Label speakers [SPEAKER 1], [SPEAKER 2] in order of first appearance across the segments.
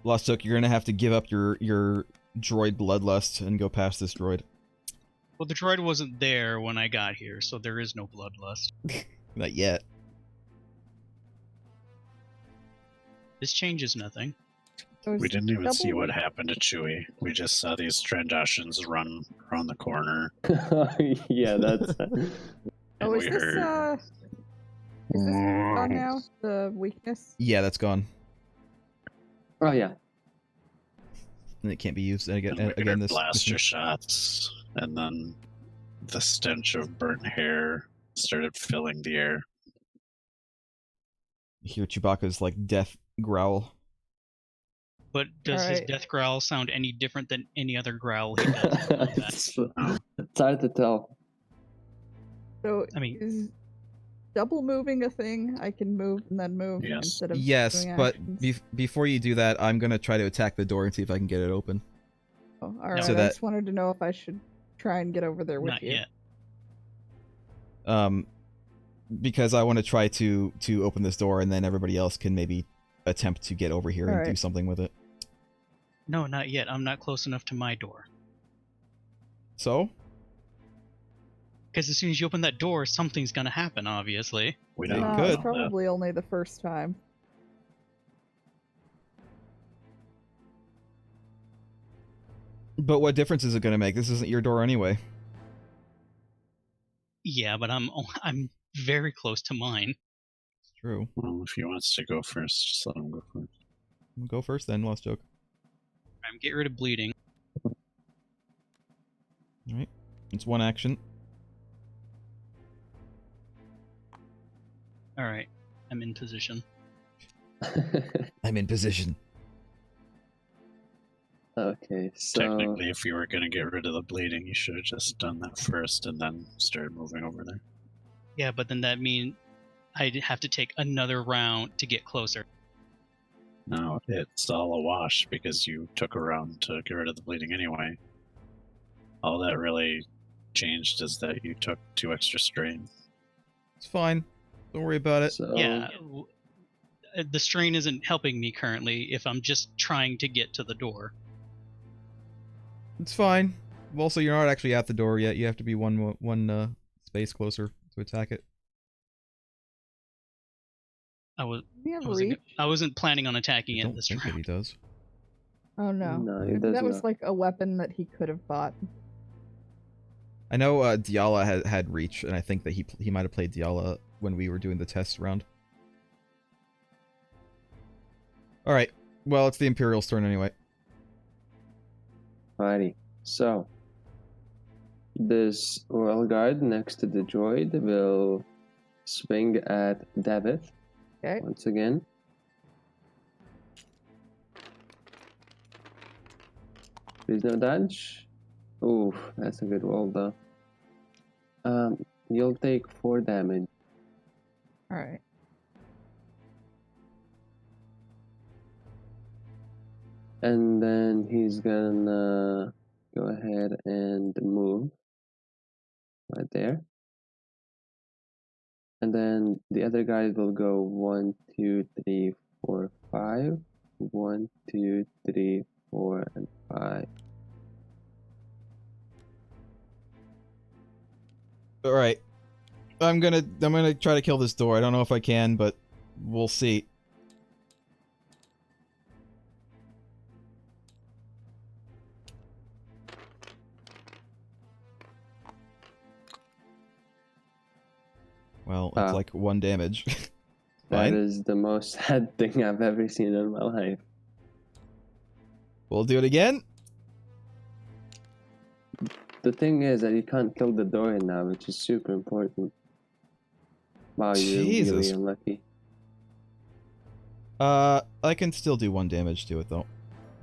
[SPEAKER 1] Lost Took, you're gonna have to give up your droid bloodlust and go past this droid.
[SPEAKER 2] Well, the droid wasn't there when I got here, so there is no bloodlust.
[SPEAKER 1] Not yet.
[SPEAKER 2] This changes nothing.
[SPEAKER 3] We didn't even see what happened to Chewie. We just saw these Trandoshans run around the corner.
[SPEAKER 4] Yeah, that's.
[SPEAKER 5] Oh, is
[SPEAKER 3] we
[SPEAKER 5] this
[SPEAKER 3] heard.
[SPEAKER 5] gone now? The weakness?
[SPEAKER 1] Yeah, that's gone.
[SPEAKER 4] Oh yeah.
[SPEAKER 1] And it can't be used again.
[SPEAKER 3] And we
[SPEAKER 1] Again,
[SPEAKER 3] heard
[SPEAKER 1] this
[SPEAKER 3] blaster shots, and then the stench of burnt hair started filling the air.
[SPEAKER 1] You hear Chewbacca's like death growl.
[SPEAKER 2] But does his
[SPEAKER 5] Alright.
[SPEAKER 2] death growl sound any different than any other growl he does?
[SPEAKER 4] It's hard to tell.
[SPEAKER 5] So
[SPEAKER 2] I mean-
[SPEAKER 5] is double moving a thing? I can move and then move
[SPEAKER 3] Yes.
[SPEAKER 5] instead of
[SPEAKER 1] Yes,
[SPEAKER 5] doing
[SPEAKER 1] but
[SPEAKER 5] actions?
[SPEAKER 1] before you do that, I'm gonna try to attack the door and see if I can get it open.
[SPEAKER 5] Oh, alright,
[SPEAKER 1] So
[SPEAKER 5] I
[SPEAKER 1] that-
[SPEAKER 5] just wanted to know if I should try and get over there with
[SPEAKER 2] Not
[SPEAKER 5] you.
[SPEAKER 2] yet.
[SPEAKER 1] Because I want to try to open this door, and then everybody else can maybe attempt to get over here and do
[SPEAKER 5] Alright.
[SPEAKER 1] something with it.
[SPEAKER 2] No, not yet. I'm not close enough to my door.
[SPEAKER 1] So,
[SPEAKER 2] Because as soon as you open that door, something's gonna happen, obviously.
[SPEAKER 3] We
[SPEAKER 1] They
[SPEAKER 3] don't
[SPEAKER 5] No,
[SPEAKER 1] could.
[SPEAKER 5] it's
[SPEAKER 3] know that.
[SPEAKER 5] probably only the first time.
[SPEAKER 1] but what difference is it going to make? This isn't your door anyway.
[SPEAKER 2] Yeah, but I'm very close to mine.
[SPEAKER 1] It's true.
[SPEAKER 3] Well, if he wants to go first, just let him go first.
[SPEAKER 1] Go first then, Lost Joke.
[SPEAKER 2] Get rid of bleeding.
[SPEAKER 1] Alright. It's one action.
[SPEAKER 2] Alright, I'm in position.
[SPEAKER 1] I'm in position.
[SPEAKER 4] Okay, so
[SPEAKER 3] Technically, if you were going to get rid of the bleeding, you should have just done that first and then started moving over there.
[SPEAKER 2] Yeah, but then that means I'd have to take another round to get closer.
[SPEAKER 3] No, it's all a wash because you took a round to get rid of the bleeding anyway. All that really changed is that you took 2 extra strain.
[SPEAKER 1] It's fine. Don't worry about it.
[SPEAKER 4] so
[SPEAKER 2] Yeah, the strain isn't helping me currently if I'm just trying to get to the door.
[SPEAKER 1] It's fine. Also, you're not actually at the door yet. You have to be one space closer to attack it.
[SPEAKER 5] We have
[SPEAKER 2] I wasn't,
[SPEAKER 5] reach?
[SPEAKER 2] I wasn't planning on attacking
[SPEAKER 1] I
[SPEAKER 2] it
[SPEAKER 1] don't
[SPEAKER 2] this
[SPEAKER 1] think that he
[SPEAKER 2] round.
[SPEAKER 1] does.
[SPEAKER 5] Oh no.
[SPEAKER 4] No, he
[SPEAKER 5] Maybe
[SPEAKER 4] does
[SPEAKER 5] that was
[SPEAKER 4] not.
[SPEAKER 5] like a weapon that he could have bought.
[SPEAKER 1] I know Diala had reach, and I think that he might have played Diala when we were doing the test round. Alright. Well, it's the Imperial's turn anyway.
[SPEAKER 4] Alrighty. So this royal guard next to the droid will swing at David
[SPEAKER 5] Okay.
[SPEAKER 4] once again. Please no dodge. Ooh, that's a good roll though. You'll take 4 damage.
[SPEAKER 5] Alright.
[SPEAKER 4] And then he's gonna go ahead and move right there. And then the other guys will go 1, 2, 3, 4, 5. 1, 2, 3, 4, and 5.
[SPEAKER 1] Alright. I'm gonna try to kill this door. I don't know if I can, but we'll see. Well, it's
[SPEAKER 4] Wow.
[SPEAKER 1] like 1 damage.
[SPEAKER 4] That
[SPEAKER 1] Fine.
[SPEAKER 4] is the most sad thing I've ever seen in my life.
[SPEAKER 1] We'll do it again.
[SPEAKER 4] The thing is that you can't kill the door now, which is super important. Wow, you're
[SPEAKER 1] Jesus.
[SPEAKER 4] really unlucky.
[SPEAKER 1] I can still do 1 damage to it though.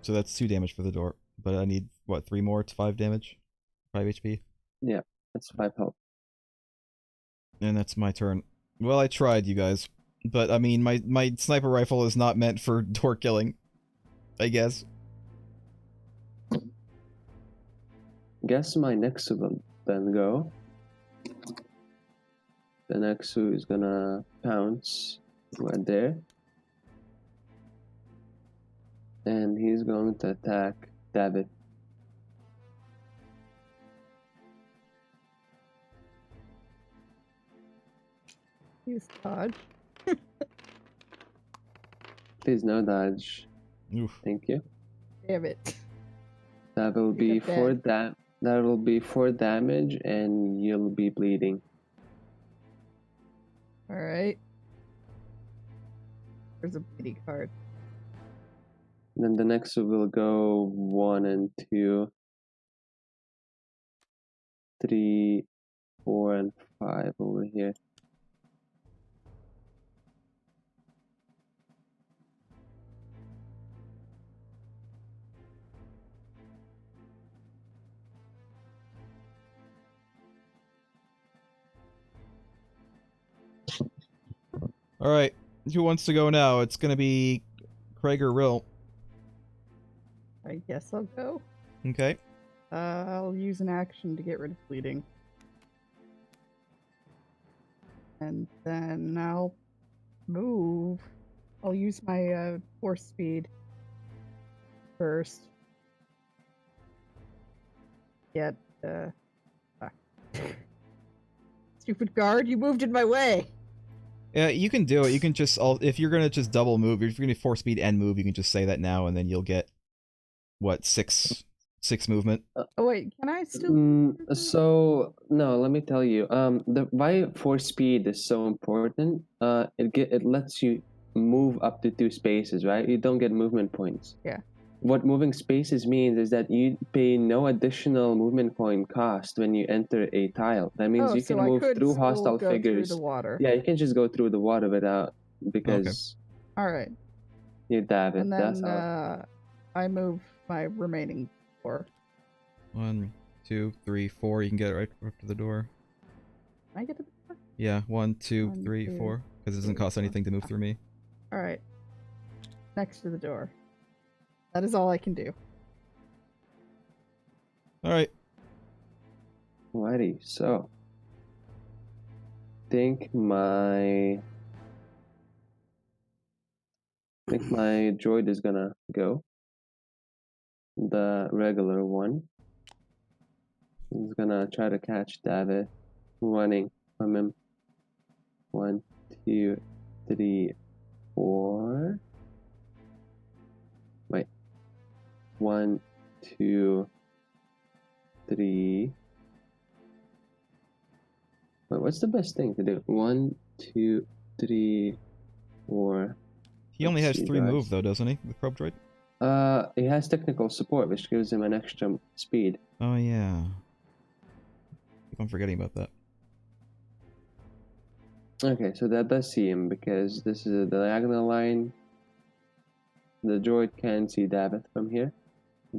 [SPEAKER 1] So that's 2 damage for the door. But I need, what, 3 more? It's 5 damage? 5 HP?
[SPEAKER 4] That's 5 health.
[SPEAKER 1] And that's my turn. Well, I tried, you guys. But, I mean, my sniper rifle is not meant for door killing. I guess.
[SPEAKER 4] Guess my Nexu will then go. The Nexu is gonna pounce right there. And he's going to attack David.
[SPEAKER 5] Use dodge.
[SPEAKER 4] Please no dodge.
[SPEAKER 1] Oof.
[SPEAKER 4] Thank you.
[SPEAKER 5] Damn it.
[SPEAKER 4] That will be
[SPEAKER 5] You're
[SPEAKER 4] four
[SPEAKER 5] dead.
[SPEAKER 4] that will be 4 damage and you'll be bleeding.
[SPEAKER 5] Alright. There's a pity card.
[SPEAKER 4] Then the next will go 1 and 2, 3, 4, and 5 over here.
[SPEAKER 1] Alright, who wants to go now? It's gonna be Craig or Rill.
[SPEAKER 5] I guess I'll go.
[SPEAKER 1] Okay.
[SPEAKER 5] I'll use an action to get rid of bleeding. And then I'll move. I'll use my force speed first. Get fuck. Stupid guard, you moved in my way.
[SPEAKER 1] Yeah, you can do it. You can just if you're gonna just double move, if you're gonna force speed and move, you can just say that now, and then you'll get what six movement.
[SPEAKER 5] Oh wait, can I still?
[SPEAKER 4] So no, let me tell you. The why force speed is so important. It lets you move up to 2 spaces, right? You don't get movement points.
[SPEAKER 5] Yeah.
[SPEAKER 4] What moving spaces means is that you pay no additional movement point cost when you enter a tile. That means you can
[SPEAKER 5] I
[SPEAKER 4] move
[SPEAKER 5] could
[SPEAKER 4] through
[SPEAKER 5] still
[SPEAKER 4] hostile
[SPEAKER 5] go
[SPEAKER 4] figures.
[SPEAKER 5] through the water.
[SPEAKER 4] Yeah, you can just go through the water without because
[SPEAKER 5] All right.
[SPEAKER 4] you dab it.
[SPEAKER 5] And
[SPEAKER 4] That's
[SPEAKER 5] then
[SPEAKER 4] how.
[SPEAKER 5] I move my remaining 4.
[SPEAKER 1] 1, 2, 3, 4. You can get it right up to the door.
[SPEAKER 5] Can I get to the door?
[SPEAKER 1] Yeah, 1, 2,
[SPEAKER 5] 1,
[SPEAKER 1] 3,
[SPEAKER 5] 2,
[SPEAKER 1] 4. Because it doesn't
[SPEAKER 5] 3,
[SPEAKER 1] cost
[SPEAKER 5] 4.
[SPEAKER 1] anything to move through me.
[SPEAKER 5] All right. Next to the door. That is all I can do.
[SPEAKER 1] Alright.
[SPEAKER 4] Alrighty, so think my droid is gonna go. The regular one. He's gonna try to catch David running from him. 1, 2, 3, 4. Wait. 1, 2, 3. Wait, what's the best thing to do? 1, 2, 3, 4.
[SPEAKER 1] He only has
[SPEAKER 4] Let's see,
[SPEAKER 1] 3
[SPEAKER 4] guys.
[SPEAKER 1] move though, doesn't he? The probe droid?
[SPEAKER 4] He has technical support, which gives him an extra speed.
[SPEAKER 1] Oh yeah. Keep on forgetting about that.
[SPEAKER 4] Okay, so that does see him because this is a diagonal line. The droid can see David from here.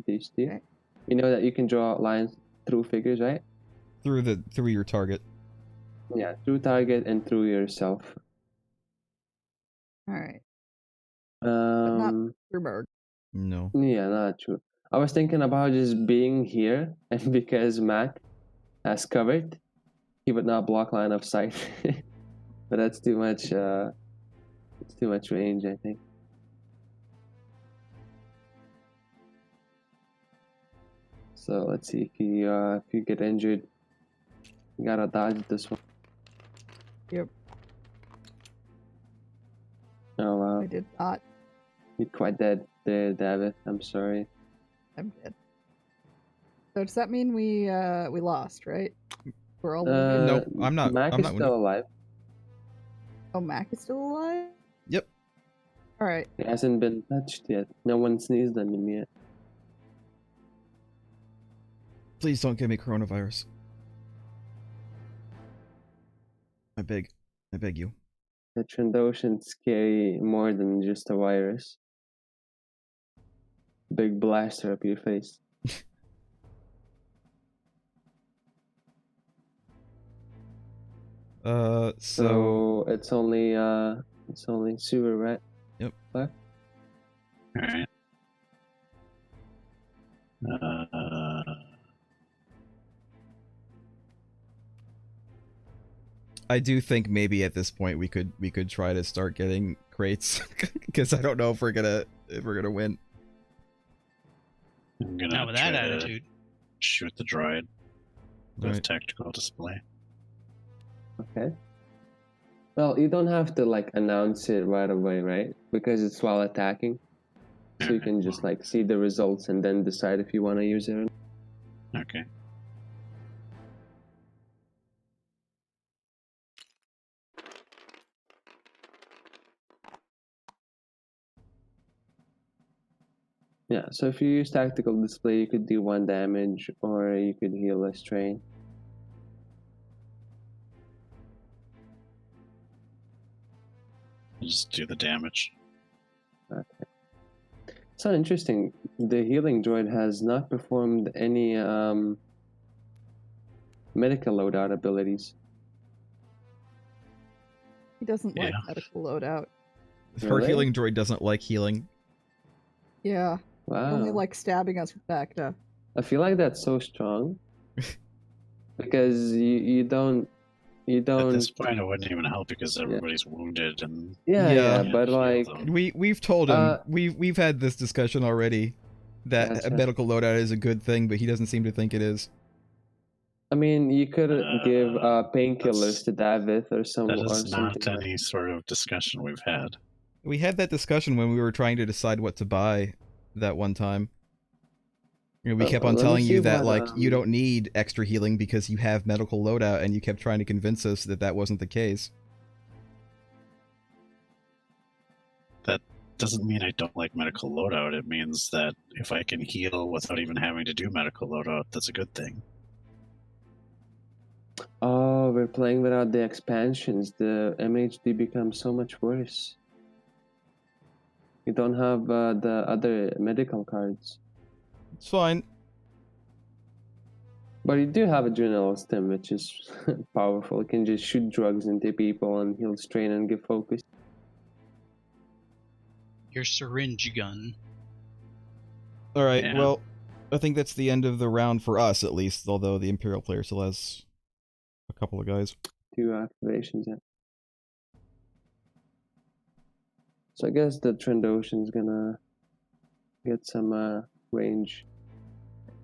[SPEAKER 4] These two.
[SPEAKER 5] Okay.
[SPEAKER 4] You know that you can draw lines through figures, right?
[SPEAKER 1] Through your target.
[SPEAKER 4] Yeah, through target and through yourself.
[SPEAKER 5] All right. not-
[SPEAKER 4] Um,
[SPEAKER 5] Through Merg.
[SPEAKER 1] No.
[SPEAKER 4] yeah, not true. I was thinking about just being here, and because Mac has covered, he would not block line of sight. But that's too much. It's too much range, I think. So let's see if you get injured, you gotta dodge this one.
[SPEAKER 5] Yep.
[SPEAKER 4] Oh wow,
[SPEAKER 5] I did not.
[SPEAKER 4] you're quite dead there, David. I'm sorry.
[SPEAKER 5] I'm dead. So does that mean we lost, right? We're all wounded.
[SPEAKER 1] No, I'm not-
[SPEAKER 4] Mac
[SPEAKER 1] I'm
[SPEAKER 4] is
[SPEAKER 1] not
[SPEAKER 4] still alive.
[SPEAKER 5] Oh, Mac is still alive.
[SPEAKER 1] Yep.
[SPEAKER 5] All right.
[SPEAKER 4] He hasn't been touched yet. No one sneezed on him yet.
[SPEAKER 1] Please don't give me coronavirus. I beg you.
[SPEAKER 4] The Trandoshan's scary more than just a virus. Big blaster up your face. So it's only sewer, right?
[SPEAKER 1] Yep.
[SPEAKER 4] What?
[SPEAKER 3] Alright.
[SPEAKER 1] I do think maybe at this point we could try to start getting crates because I don't know if we're gonna win.
[SPEAKER 3] I'm gonna
[SPEAKER 2] Not with
[SPEAKER 3] try
[SPEAKER 2] that
[SPEAKER 3] to
[SPEAKER 2] attitude.
[SPEAKER 3] shoot the droid with
[SPEAKER 1] Right.
[SPEAKER 3] tactical display.
[SPEAKER 4] Okay. Well, you don't have to like announce it right away, right? Because it's while attacking. So you can just like see the results and then decide if you want to use it or not.
[SPEAKER 3] Okay.
[SPEAKER 4] Yeah, so if you use tactical display, you could do 1 damage or you could heal a strain.
[SPEAKER 3] I'll just do the damage.
[SPEAKER 4] So interesting. The healing droid has not performed any medical loadout abilities.
[SPEAKER 5] He doesn't like
[SPEAKER 3] Yeah.
[SPEAKER 5] medical loadout.
[SPEAKER 1] Her
[SPEAKER 4] Really?
[SPEAKER 1] healing droid doesn't like healing.
[SPEAKER 5] Yeah.
[SPEAKER 4] Wow.
[SPEAKER 5] Only like stabbing us with backed up.
[SPEAKER 4] I feel like that's so strong. Because you don't
[SPEAKER 3] At this point, it wouldn't even help because everybody's wounded and
[SPEAKER 1] Yeah.
[SPEAKER 4] but
[SPEAKER 3] heal
[SPEAKER 4] like
[SPEAKER 3] them.
[SPEAKER 1] We've told him
[SPEAKER 4] Uh,
[SPEAKER 1] we've had this discussion already that a
[SPEAKER 4] Gotcha.
[SPEAKER 1] medical loadout is a good thing, but he doesn't seem to think it is.
[SPEAKER 4] I mean, you could give
[SPEAKER 3] that's-
[SPEAKER 4] painkillers to David or some
[SPEAKER 3] That
[SPEAKER 4] or
[SPEAKER 3] is not
[SPEAKER 4] something.
[SPEAKER 3] any sort of discussion we've had.
[SPEAKER 1] We had that discussion when we were trying to decide what to buy that one time. You know, we kept on
[SPEAKER 4] let me
[SPEAKER 1] telling
[SPEAKER 4] see
[SPEAKER 1] you that,
[SPEAKER 4] what,
[SPEAKER 1] like, you don't need extra healing because you have medical loadout, and you kept trying to convince us that that wasn't the case.
[SPEAKER 3] That doesn't mean I don't like medical loadout. It means that if I can heal without even having to do medical loadout, that's a good thing.
[SPEAKER 4] Oh, we're playing without the expansions. The MHD becomes so much worse. You don't have the other medical cards.
[SPEAKER 1] It's fine.
[SPEAKER 4] But you do have adrenal stim, which is powerful. It can just shoot drugs into people and heal strain and give focus.
[SPEAKER 2] Your syringe gun.
[SPEAKER 1] Alright,
[SPEAKER 3] Yeah.
[SPEAKER 1] well, I think that's the end of the round for us, at least, although the Imperial player still has a couple of guys.
[SPEAKER 4] 2 activations, yeah. So I guess the Trandoshan's gonna get some range.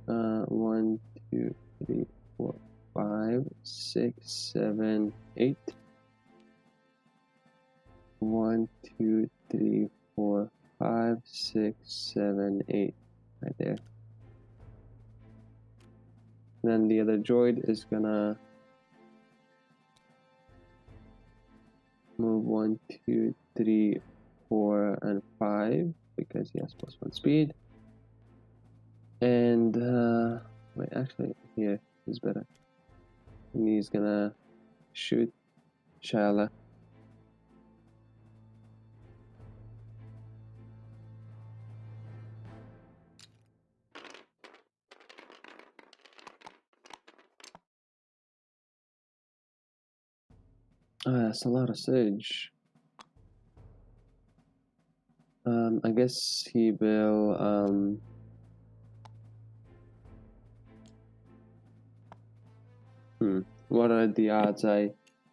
[SPEAKER 4] 1, 2, 3, 4, 5, 6, 7, 8. 1, 2, 3, 4, 5, 6, 7, 8. Right there. And then the other droid is gonna move 1, 2, 3, 4, and 5 because he has +1 speed. And wait, actually, here is better. And he's gonna shoot Shala. That's a lot of Surge. I guess he will what are the odds I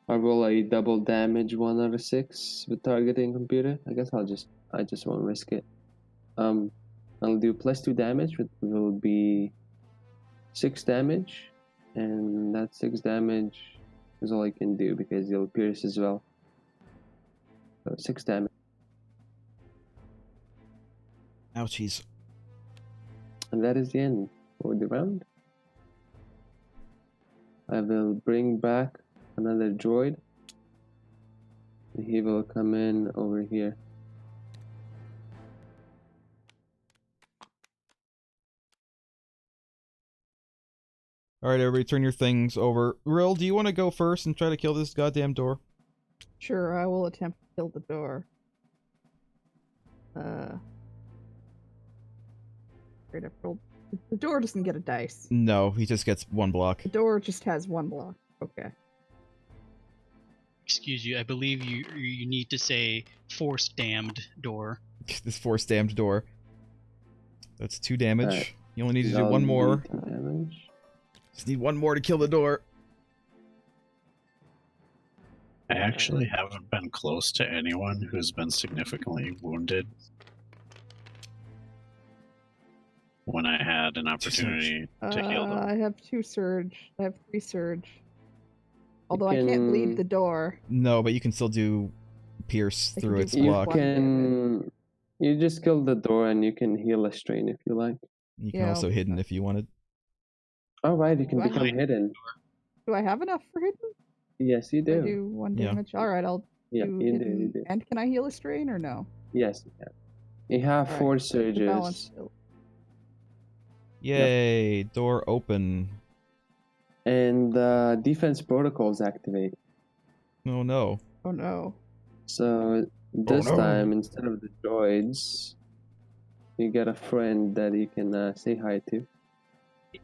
[SPEAKER 4] will I double damage 1 out of 6 with targeting computer? I guess I just won't risk it. I'll do +2 damage, which will be 6 damage, and that 6 damage is all I can do because he'll pierce as well. So 6 damage.
[SPEAKER 1] Ouchies.
[SPEAKER 4] And that is the end for the round. I will bring back another droid. He will come in over here.
[SPEAKER 1] Alright, everybody, turn your things over. Rill, do you want to go first and try to kill this goddamn door?
[SPEAKER 5] Sure, I will attempt to kill the door. Great, I've rolled. The door doesn't get a dice.
[SPEAKER 1] No, he just gets 1 block.
[SPEAKER 5] The door just has 1 block. Okay.
[SPEAKER 2] Excuse you, I believe you need to say force damned door.
[SPEAKER 1] This force-damned door. That's 2 damage.
[SPEAKER 4] Alright.
[SPEAKER 1] You only need to do
[SPEAKER 4] That'll
[SPEAKER 1] 1
[SPEAKER 4] be
[SPEAKER 1] more.
[SPEAKER 4] 2 damage.
[SPEAKER 1] Just need 1 more to kill the door.
[SPEAKER 3] I actually haven't been close to anyone who's been significantly wounded when I had an opportunity to heal them.
[SPEAKER 5] I have 2 surge. I have 3 surge. Although I can't bleed the door.
[SPEAKER 1] No, but you can still do pierce
[SPEAKER 5] I can
[SPEAKER 1] through
[SPEAKER 5] do
[SPEAKER 1] its
[SPEAKER 5] pierce
[SPEAKER 1] block.
[SPEAKER 4] You just kill the door and you can heal a strain if you like.
[SPEAKER 1] You can
[SPEAKER 5] Yeah,
[SPEAKER 1] also
[SPEAKER 5] I'll do
[SPEAKER 1] hidden
[SPEAKER 5] that.
[SPEAKER 1] if you wanted.
[SPEAKER 4] Alright, you can
[SPEAKER 5] Do I
[SPEAKER 4] become
[SPEAKER 2] hide?
[SPEAKER 4] hidden.
[SPEAKER 5] Do I have enough for hidden?
[SPEAKER 4] Yes, you
[SPEAKER 5] Do I
[SPEAKER 4] do.
[SPEAKER 5] do 1
[SPEAKER 1] Yeah.
[SPEAKER 5] damage? Alright, I'll
[SPEAKER 4] Yeah,
[SPEAKER 5] do
[SPEAKER 4] you do,
[SPEAKER 5] hidden.
[SPEAKER 4] you do.
[SPEAKER 5] And can I heal a strain or no?
[SPEAKER 4] Yes, you can. You have
[SPEAKER 5] Alright,
[SPEAKER 4] 4
[SPEAKER 5] the balance
[SPEAKER 4] surges.
[SPEAKER 5] skill.
[SPEAKER 1] Yay! Door open.
[SPEAKER 4] And defense protocols activate.
[SPEAKER 1] Oh no.
[SPEAKER 5] Oh no.
[SPEAKER 4] So this
[SPEAKER 1] no.
[SPEAKER 4] time, instead of the droids, you get a friend that you can say hi to.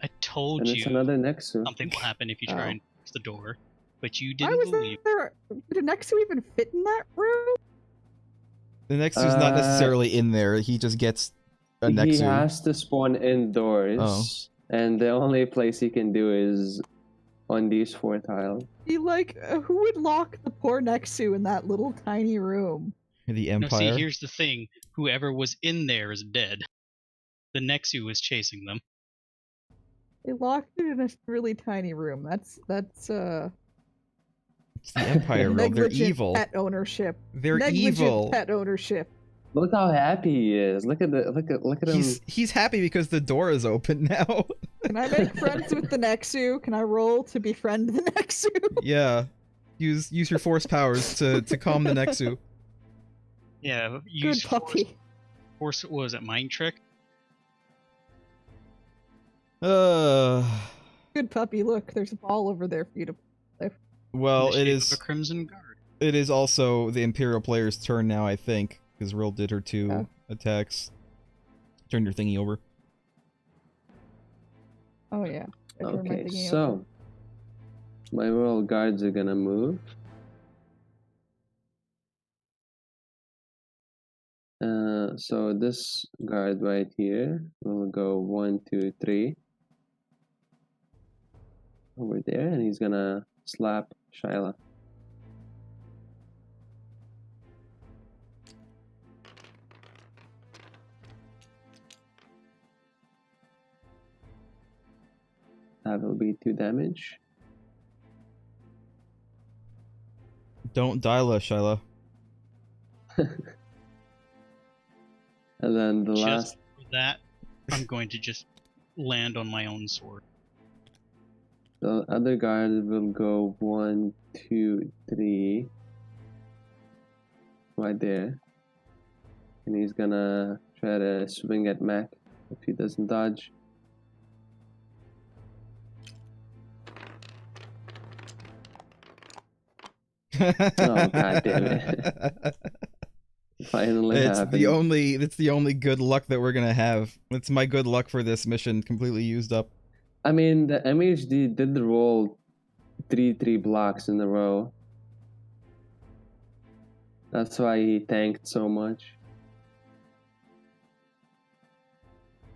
[SPEAKER 2] I told
[SPEAKER 4] And
[SPEAKER 2] you
[SPEAKER 4] it's another Nexu.
[SPEAKER 2] something will happen if you try
[SPEAKER 5] Oh.
[SPEAKER 2] and close the door, but you
[SPEAKER 5] Why
[SPEAKER 2] didn't
[SPEAKER 5] was
[SPEAKER 2] believe.
[SPEAKER 5] there? Did a Nexu even fit in that room?
[SPEAKER 1] The Nexu's not necessarily in there. He just gets a
[SPEAKER 4] He
[SPEAKER 1] Nexu.
[SPEAKER 4] has to spawn indoors. And the only place he can do is on these 4 tiles.
[SPEAKER 5] He who would lock the poor Nexu in that little tiny room?
[SPEAKER 1] The
[SPEAKER 2] No, see,
[SPEAKER 1] Empire.
[SPEAKER 2] here's the thing: whoever was in there is dead. The Nexu was chasing them.
[SPEAKER 5] They locked it in a really tiny room. That's
[SPEAKER 1] It's the Empire, Rob. They're
[SPEAKER 5] negligent
[SPEAKER 1] evil.
[SPEAKER 5] pet ownership.
[SPEAKER 1] They're
[SPEAKER 5] Negligent
[SPEAKER 1] evil.
[SPEAKER 5] pet ownership.
[SPEAKER 4] Look how happy he is. Look at him.
[SPEAKER 1] He's happy because the door is open now.
[SPEAKER 5] Can I make friends with the Nexu? Can I roll to befriend the Nexu?
[SPEAKER 1] Yeah. Use your force powers to calm the Nexu.
[SPEAKER 2] Yeah,
[SPEAKER 5] Good
[SPEAKER 2] use
[SPEAKER 5] puppy.
[SPEAKER 2] force. What was it? Mind trick.
[SPEAKER 5] Good puppy. Look, there's a ball over there for you to play.
[SPEAKER 1] Well,
[SPEAKER 2] In the
[SPEAKER 1] it
[SPEAKER 2] shape of
[SPEAKER 1] is.
[SPEAKER 2] a crimson guard.
[SPEAKER 1] It is also the Imperial player's turn now, I think, because Rill did her 2
[SPEAKER 5] Oh.
[SPEAKER 1] attacks. Turn your thingy over.
[SPEAKER 5] Oh yeah. I turned my
[SPEAKER 4] Okay,
[SPEAKER 5] thingy
[SPEAKER 4] so
[SPEAKER 5] over.
[SPEAKER 4] my royal guards are gonna move. So this guard right here will go 1, 2, 3 over there, and he's gonna slap Shyla. That will be 2 damage.
[SPEAKER 1] Don't Dyla, Shyla.
[SPEAKER 4] And then the
[SPEAKER 2] Just
[SPEAKER 4] last,
[SPEAKER 2] for that, I'm going to just land on my own sword.
[SPEAKER 4] the other guard will go 1, 2, 3 right there, and he's gonna try to swing at Mac if he doesn't dodge. Oh, God damn it. Finally
[SPEAKER 1] It's
[SPEAKER 4] happened.
[SPEAKER 1] the only good luck that we're gonna have. It's my good luck for this mission completely used up.
[SPEAKER 4] I mean, the MHD did roll 3 blocks in a row. That's why he tanked so much.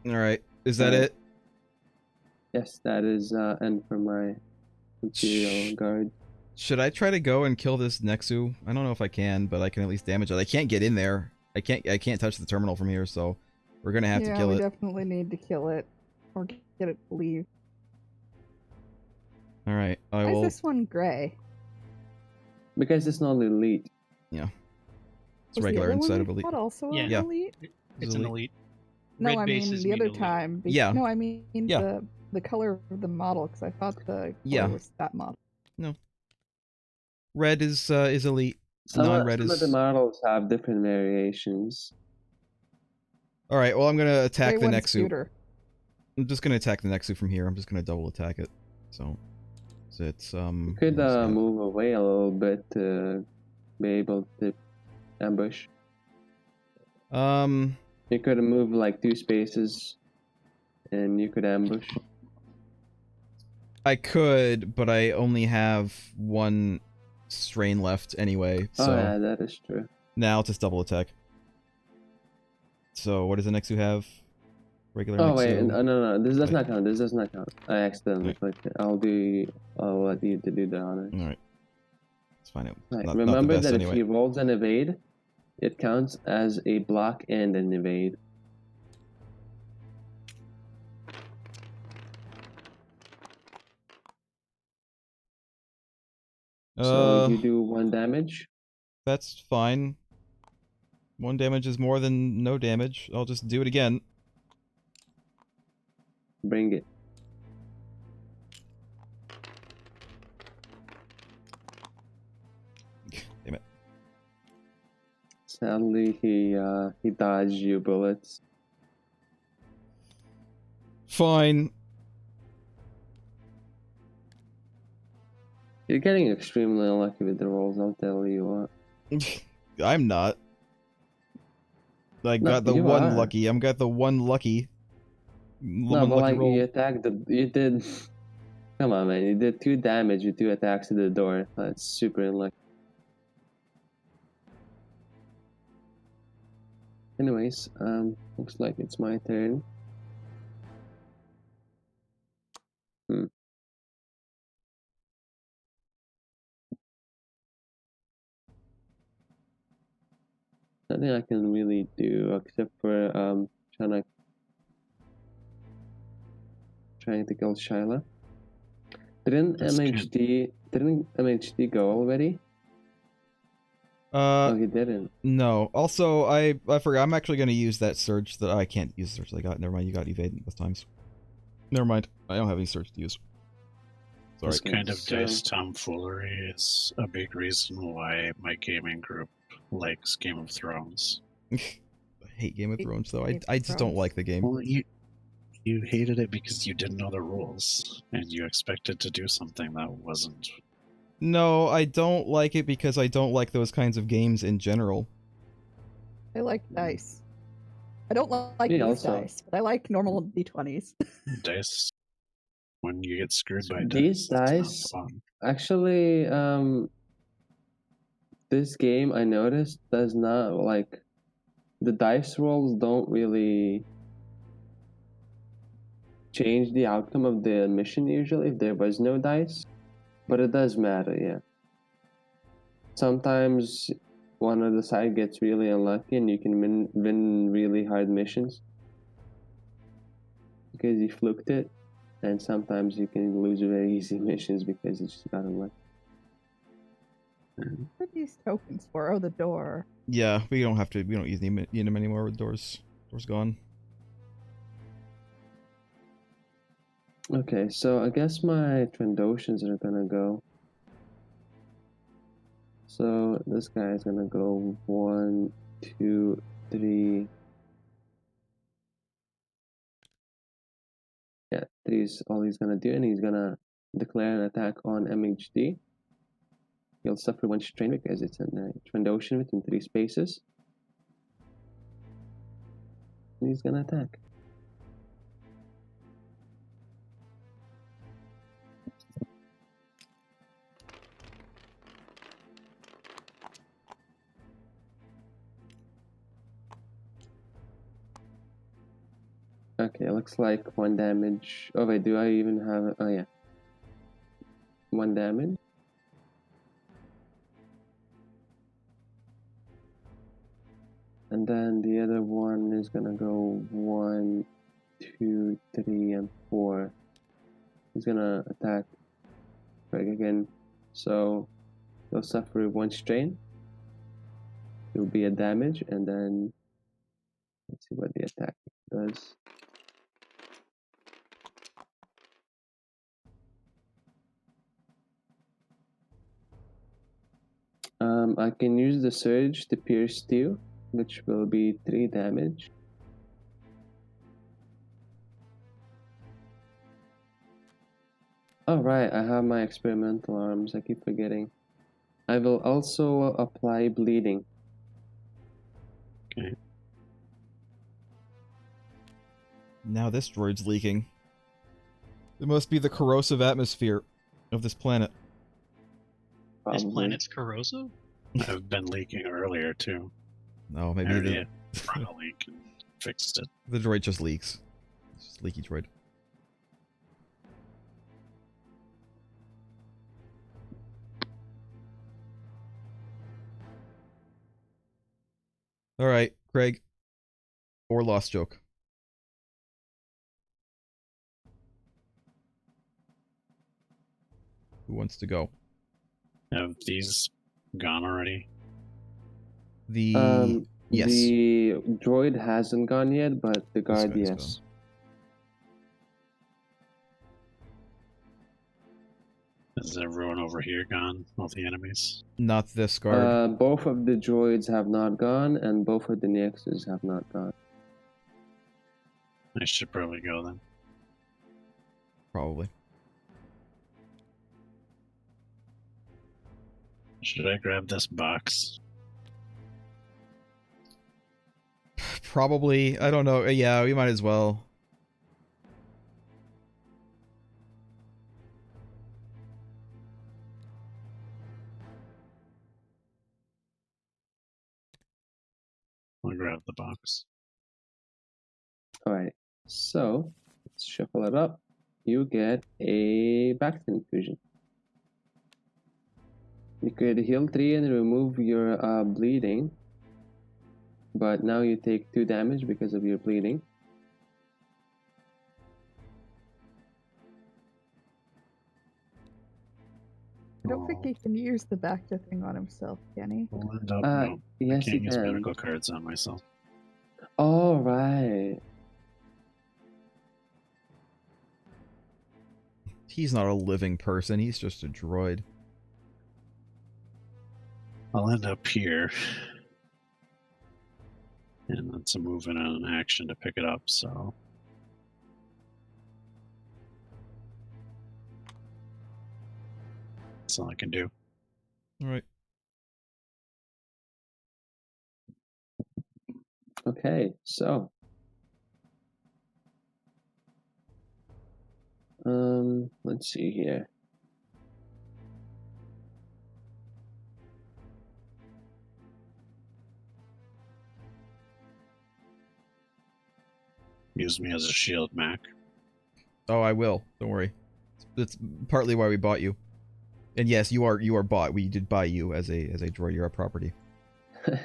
[SPEAKER 1] Alright. Is that
[SPEAKER 4] Alright.
[SPEAKER 1] it?
[SPEAKER 4] Yes, that is end for my Imperial guard.
[SPEAKER 1] Should I try to go and kill this Nexu? I don't know if I can, but I can at least damage it. I can't get in there. I can't touch the terminal from here, so we're gonna have to kill
[SPEAKER 5] we
[SPEAKER 1] it.
[SPEAKER 5] definitely need to kill it. Or get it to leave.
[SPEAKER 1] Alright, I
[SPEAKER 5] Why
[SPEAKER 1] will.
[SPEAKER 5] is this one gray?
[SPEAKER 4] Because it's not elite.
[SPEAKER 1] It's
[SPEAKER 5] Was the
[SPEAKER 1] regular
[SPEAKER 5] other one
[SPEAKER 1] inside
[SPEAKER 5] we
[SPEAKER 1] of elite.
[SPEAKER 5] fought also
[SPEAKER 2] Yeah.
[SPEAKER 5] an
[SPEAKER 1] Yeah.
[SPEAKER 5] elite?
[SPEAKER 2] It's an elite.
[SPEAKER 5] No,
[SPEAKER 2] Red
[SPEAKER 5] I mean
[SPEAKER 2] bases
[SPEAKER 5] the
[SPEAKER 2] mean
[SPEAKER 5] other
[SPEAKER 2] elite.
[SPEAKER 5] time.
[SPEAKER 1] Yeah.
[SPEAKER 5] No, I mean
[SPEAKER 1] Yeah.
[SPEAKER 5] the color of the model, because I thought the color
[SPEAKER 1] Yeah.
[SPEAKER 5] was that model.
[SPEAKER 1] Red is elite.
[SPEAKER 4] Some
[SPEAKER 1] Non-red
[SPEAKER 4] of the
[SPEAKER 1] is.
[SPEAKER 4] models have different variations.
[SPEAKER 1] Alright, well I'm gonna attack
[SPEAKER 5] Gray
[SPEAKER 1] the
[SPEAKER 5] one's
[SPEAKER 1] Nexu.
[SPEAKER 5] cuter.
[SPEAKER 1] I'm just gonna attack the Nexu from here. I'm just gonna double attack it. So it's
[SPEAKER 4] You could
[SPEAKER 1] what does it have?
[SPEAKER 4] move away a little bit to be able to ambush. You could move like 2 spaces, and you could ambush.
[SPEAKER 1] I could, but I only have 1 strain left anyway, so
[SPEAKER 4] Oh yeah, that is true.
[SPEAKER 1] now I'll just double attack. So what does the Nexu have? Regular
[SPEAKER 4] Oh
[SPEAKER 1] Nexu?
[SPEAKER 4] wait, no, this does
[SPEAKER 1] Wait.
[SPEAKER 4] not count. This does not count. I accidentally
[SPEAKER 1] Right.
[SPEAKER 4] clicked it. I'll let you to do the honors.
[SPEAKER 1] Alright. It's fine. It's
[SPEAKER 4] Right.
[SPEAKER 1] not
[SPEAKER 4] Remember
[SPEAKER 1] the best
[SPEAKER 4] that
[SPEAKER 1] anyway.
[SPEAKER 4] if he rolls an evade, it counts as a block and an evade. So you do 1 damage.
[SPEAKER 1] That's fine. 1 damage is more than no damage. I'll just do it again.
[SPEAKER 4] Bring it.
[SPEAKER 1] Damn it.
[SPEAKER 4] Sadly, he dodged your bullets.
[SPEAKER 1] Fine.
[SPEAKER 4] You're getting extremely unlucky with the rolls, I'll tell you what.
[SPEAKER 1] I'm not. I
[SPEAKER 4] No,
[SPEAKER 1] got the
[SPEAKER 4] you
[SPEAKER 1] one
[SPEAKER 4] are.
[SPEAKER 1] lucky. I'm got the one lucky.
[SPEAKER 4] No,
[SPEAKER 1] One
[SPEAKER 4] but
[SPEAKER 1] lucky
[SPEAKER 4] like
[SPEAKER 1] roll.
[SPEAKER 4] you attacked you did. Come on, man! You did 2 damage with 2 attacks to the door. That's super unlucky. Anyways, looks like it's my turn. Nothing I can really do except for trying to kill Shyla. Didn't MHD go already? Oh, he didn't.
[SPEAKER 1] No. Also, I forgot. I'm actually gonna use that surge that I can't use the surge that I got. Never mind. You got evade both times. Never mind. I don't have any surge to use. Sorry.
[SPEAKER 3] This kind of
[SPEAKER 4] So-
[SPEAKER 3] dice tomfoolery is a big reason why my gaming group likes Game of Thrones.
[SPEAKER 1] I hate Game of
[SPEAKER 5] Hate
[SPEAKER 1] Thrones though.
[SPEAKER 5] Game of
[SPEAKER 1] I just don't
[SPEAKER 5] Thrones.
[SPEAKER 1] like the game.
[SPEAKER 3] Well, you hated it because you didn't know the rules and you expected to do something that wasn't.
[SPEAKER 1] No, I don't like it because I don't like those kinds of games in general.
[SPEAKER 5] I like dice. I don't like
[SPEAKER 4] Me
[SPEAKER 5] these
[SPEAKER 4] also.
[SPEAKER 5] dice, but I like normal d20s.
[SPEAKER 3] Dice. When you get screwed by
[SPEAKER 4] These
[SPEAKER 3] dice,
[SPEAKER 4] dice-
[SPEAKER 3] it's not fun.
[SPEAKER 4] Actually, this game I noticed does not like the dice rolls don't really change the outcome of the mission usually if there was no dice, but it does matter, yeah. Sometimes one of the side gets really unlucky and you can win really hard missions because you fluked it, and sometimes you can lose very easy missions because you just got unlucky.
[SPEAKER 5] What are these tokens for? Oh, the door.
[SPEAKER 1] Yeah, we don't have to. We don't use them anymore with doors. Doors gone.
[SPEAKER 4] Okay, so I guess my Trandoshans are gonna go. So this guy is gonna go 1, 2, 3. Yeah, 3 is all he's gonna do, and he's gonna declare an attack on MHD. He'll suffer 1 strain because it's a Trandoshan within 3 spaces. And he's gonna attack. Okay, looks like 1 damage. Oh wait, do I even have it? Oh yeah. 1 damage. And then the other one is gonna go 1, 2, 3, and 4. He's gonna attack Craig again. So he'll suffer 1 strain. It'll be a damage, and then let's see what the attack does. I can use the surge to pierce 2, which will be 3 damage. Oh right, I have my experimental arms, I keep forgetting. I will also apply bleeding.
[SPEAKER 3] Okay.
[SPEAKER 1] Now this droid's leaking. It must be the corrosive atmosphere of this planet.
[SPEAKER 2] This
[SPEAKER 4] Probably.
[SPEAKER 2] planet's corrosive?
[SPEAKER 3] I've been leaking earlier too.
[SPEAKER 1] No,
[SPEAKER 3] I
[SPEAKER 1] maybe
[SPEAKER 3] already
[SPEAKER 1] the
[SPEAKER 3] brought a leak and fixed it.
[SPEAKER 1] the droid just leaks. It's just leaky droid. All right, Craig. Or Lost Joke. Who wants to go?
[SPEAKER 3] Have these gone already?
[SPEAKER 1] The yes.
[SPEAKER 4] The droid hasn't gone yet, but the
[SPEAKER 1] This
[SPEAKER 4] guard,
[SPEAKER 1] guy's
[SPEAKER 4] yes.
[SPEAKER 3] Is everyone over here gone? All the enemies?
[SPEAKER 1] Not this guard.
[SPEAKER 4] Both of the droids have not gone, and both of the Nexus have not gone.
[SPEAKER 3] I should probably go then.
[SPEAKER 1] Probably.
[SPEAKER 3] Should I grab this box?
[SPEAKER 1] Probably. I don't know. Yeah, we might as well.
[SPEAKER 3] I'll grab the box.
[SPEAKER 4] Alright, so let's shuffle it up. You get a Baxter infusion. You could heal 3 and remove your bleeding, but now you take 2 damage because of your bleeding.
[SPEAKER 5] I don't think he can use the Bacta thing on himself, can he?
[SPEAKER 3] I'll end up,
[SPEAKER 4] Uh,
[SPEAKER 3] no,
[SPEAKER 4] yes,
[SPEAKER 3] I
[SPEAKER 4] you
[SPEAKER 3] can't use
[SPEAKER 4] can.
[SPEAKER 3] medical cards on myself.
[SPEAKER 4] Oh, right.
[SPEAKER 1] He's not a living person. He's just a droid.
[SPEAKER 3] I'll end up here. And that's a move and an action to pick it up, so. That's all I can do.
[SPEAKER 1] All right.
[SPEAKER 4] Okay, so. Let's see here.
[SPEAKER 3] Use me as a shield, Mac.
[SPEAKER 1] Oh, I will. Don't worry. That's partly why we bought you. And yes, you are bought. We did buy you as a droid. You're our property.
[SPEAKER 4] I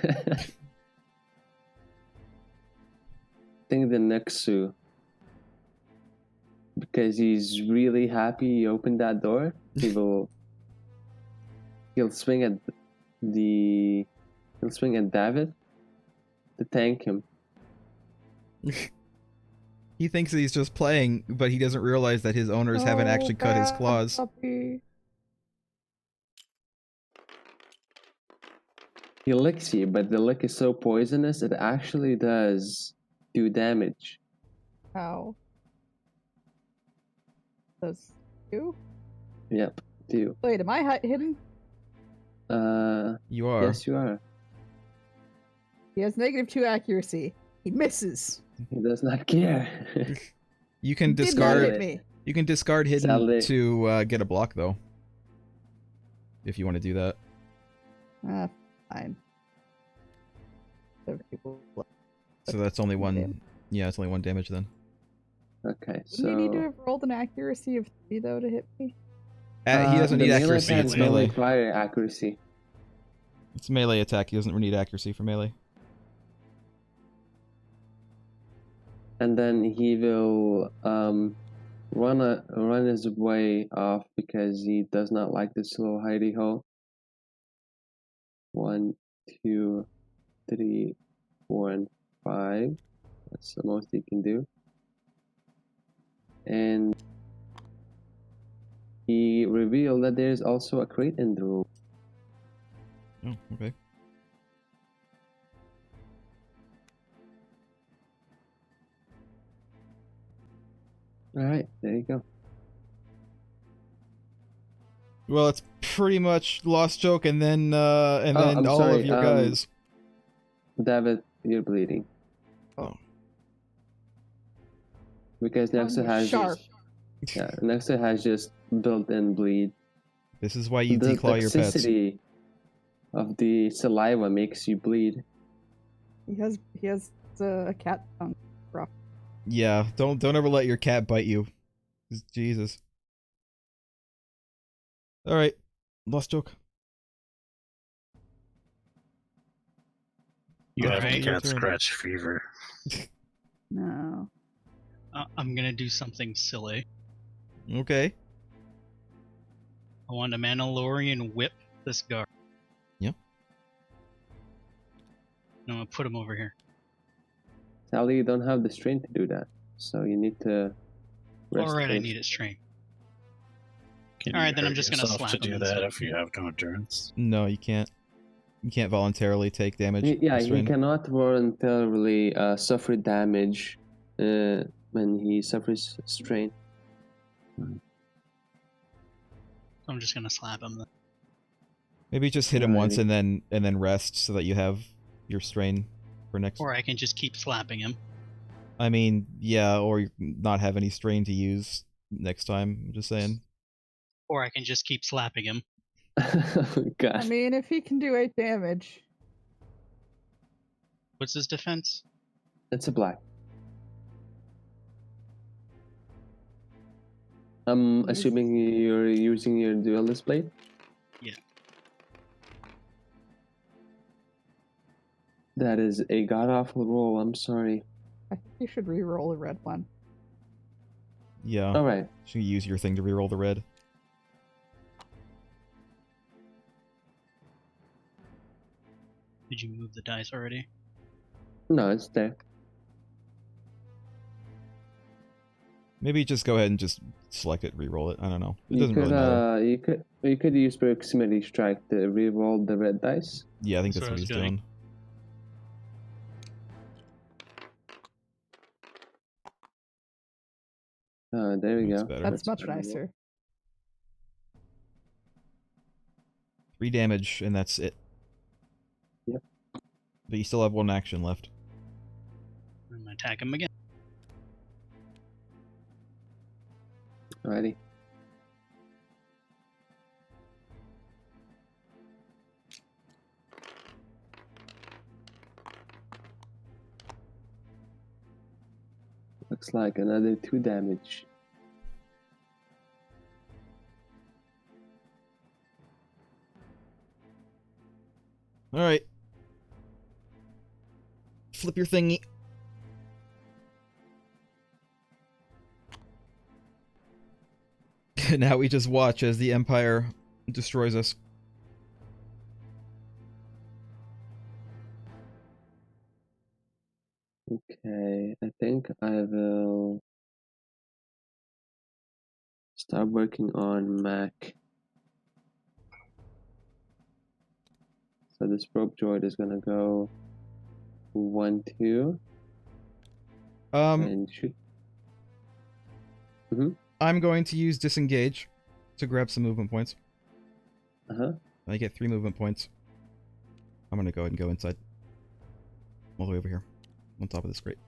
[SPEAKER 4] think the Nexu, because he's really happy he opened that door, he'll swing at David to thank him.
[SPEAKER 1] He thinks that he's just playing, but he doesn't realize that his owners haven't actually cut his
[SPEAKER 5] bad
[SPEAKER 1] claws.
[SPEAKER 5] puppy.
[SPEAKER 4] He licks you, but the lick is so poisonous it actually does do damage.
[SPEAKER 5] How? Does you?
[SPEAKER 4] Yep, do.
[SPEAKER 5] Wait, am I hidden?
[SPEAKER 1] You are.
[SPEAKER 4] Yes, you are.
[SPEAKER 5] He has -2 accuracy. He misses.
[SPEAKER 4] He does not care.
[SPEAKER 1] You can
[SPEAKER 5] Did not
[SPEAKER 1] discard.
[SPEAKER 5] hit me.
[SPEAKER 1] You can discard hidden
[SPEAKER 4] Sadly.
[SPEAKER 1] to get a block though. If you want to do that.
[SPEAKER 5] Fine.
[SPEAKER 1] So that's only one.
[SPEAKER 5] Damn.
[SPEAKER 1] Yeah, it's only 1 damage then.
[SPEAKER 4] Okay,
[SPEAKER 5] Wouldn't you need to
[SPEAKER 4] so
[SPEAKER 5] have rolled an accuracy of 3 though to hit me?
[SPEAKER 1] He doesn't
[SPEAKER 4] the
[SPEAKER 1] need
[SPEAKER 4] melee
[SPEAKER 1] accuracy.
[SPEAKER 4] attacks
[SPEAKER 1] It's
[SPEAKER 4] don't
[SPEAKER 1] melee.
[SPEAKER 4] require accuracy.
[SPEAKER 1] It's melee attack. He doesn't need accuracy for melee.
[SPEAKER 4] And then he will run his way off because he does not like this little hidey hole. 1, 2, 3, 4, and 5. That's the most he can do. And he revealed that there's also a crate in the room.
[SPEAKER 1] Oh, okay.
[SPEAKER 4] Alright, there you go.
[SPEAKER 1] Well, it's pretty much Lost Joke, and then
[SPEAKER 4] I'm
[SPEAKER 1] all
[SPEAKER 4] sorry,
[SPEAKER 1] of your guys.
[SPEAKER 4] David, you're bleeding.
[SPEAKER 1] Oh.
[SPEAKER 4] Because Nexa has
[SPEAKER 5] sharp.
[SPEAKER 4] Nexa has just built-in bleed.
[SPEAKER 1] This is why you
[SPEAKER 4] The
[SPEAKER 1] declaw your pets.
[SPEAKER 4] toxicity of the saliva makes you bleed.
[SPEAKER 5] He has a cat tongue. Rough.
[SPEAKER 1] Yeah, don't ever let your cat bite you. Jesus. All right, Lost Joke.
[SPEAKER 3] You have
[SPEAKER 2] Alright.
[SPEAKER 3] the cat scratch fever.
[SPEAKER 5] No.
[SPEAKER 2] I'm gonna do something silly.
[SPEAKER 1] Okay.
[SPEAKER 2] I want a Mandalorian whip this guard.
[SPEAKER 1] Yeah.
[SPEAKER 2] And I'm gonna put him over here.
[SPEAKER 4] Sally, you don't have the strength to do that, so you need to rest
[SPEAKER 2] Alright, I
[SPEAKER 4] first.
[SPEAKER 2] need it straight.
[SPEAKER 3] Can
[SPEAKER 2] All right,
[SPEAKER 3] you
[SPEAKER 2] then I'm
[SPEAKER 3] hurt
[SPEAKER 2] just gonna
[SPEAKER 3] yourself
[SPEAKER 2] slap
[SPEAKER 3] to
[SPEAKER 2] him
[SPEAKER 3] do
[SPEAKER 2] instead.
[SPEAKER 3] that if you have no endurance?
[SPEAKER 1] No, you can't. You can't voluntarily take damage.
[SPEAKER 4] Yeah, he
[SPEAKER 1] strain.
[SPEAKER 4] cannot voluntarily suffer damage when he suffers strain.
[SPEAKER 2] I'm just gonna slap him then.
[SPEAKER 1] Maybe just hit him once
[SPEAKER 4] Alrighty.
[SPEAKER 1] and then rest so that you have your strain for next.
[SPEAKER 2] Or I can just keep slapping him.
[SPEAKER 1] I mean, yeah, or you not have any strain to use next time. I'm just saying.
[SPEAKER 2] Or I can just keep slapping him.
[SPEAKER 4] God.
[SPEAKER 5] I mean, if he can do 8 damage.
[SPEAKER 2] What's his defense?
[SPEAKER 4] It's a black. I'm assuming you're using your duelist blade?
[SPEAKER 2] Yeah.
[SPEAKER 4] That is a god-awful roll, I'm sorry.
[SPEAKER 5] I think you should re-roll a red one.
[SPEAKER 1] Yeah.
[SPEAKER 4] Alright.
[SPEAKER 1] Should you use your thing to reroll the red?
[SPEAKER 2] Did you move the dice already?
[SPEAKER 4] No, it's there.
[SPEAKER 1] Maybe just go ahead and just select it, reroll it. I don't know. It
[SPEAKER 4] You
[SPEAKER 1] doesn't
[SPEAKER 4] could,
[SPEAKER 1] really matter.
[SPEAKER 4] you could use proximity strike to re-roll the red dice.
[SPEAKER 1] Yeah, I think
[SPEAKER 2] That's
[SPEAKER 1] that's
[SPEAKER 2] what
[SPEAKER 1] what
[SPEAKER 2] I
[SPEAKER 1] he's
[SPEAKER 2] was doing.
[SPEAKER 1] doing.
[SPEAKER 4] There we
[SPEAKER 1] That's
[SPEAKER 4] go.
[SPEAKER 1] better.
[SPEAKER 5] That's much
[SPEAKER 4] better roll.
[SPEAKER 5] nicer.
[SPEAKER 1] 3 damage, and that's it.
[SPEAKER 4] Yep.
[SPEAKER 1] But you still have 1 action left.
[SPEAKER 2] I'm gonna attack him again.
[SPEAKER 4] Alrighty. Looks like another 2 damage.
[SPEAKER 1] Alright. Flip your thingy. Now we just watch as the Empire destroys us.
[SPEAKER 4] Okay, I think I will start working on Mac. So this probe droid is gonna go 1, 2, and shoot.
[SPEAKER 1] I'm going to use disengage to grab some movement points. I get 3 movement points. I'm gonna go ahead and go inside. All the way over here. On top of this crate.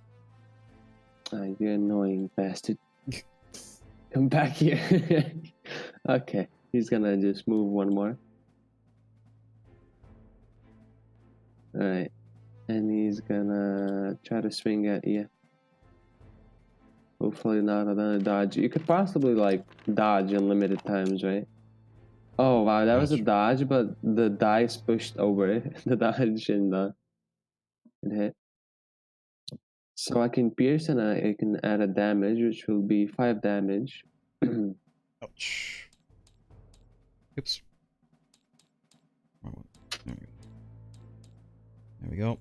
[SPEAKER 4] You annoying bastard. Come back here. Okay, he's gonna just move 1 more. Alright. And he's gonna try to swing at you. Hopefully not another dodge. You could possibly, like, dodge unlimited times, right? Oh, wow, that was a dodge, but the dice pushed over it. The dodge and it hit. So I can pierce and I can add a damage, which will be 5 damage.
[SPEAKER 1] Ouch. Oops. Wrong one. There we go.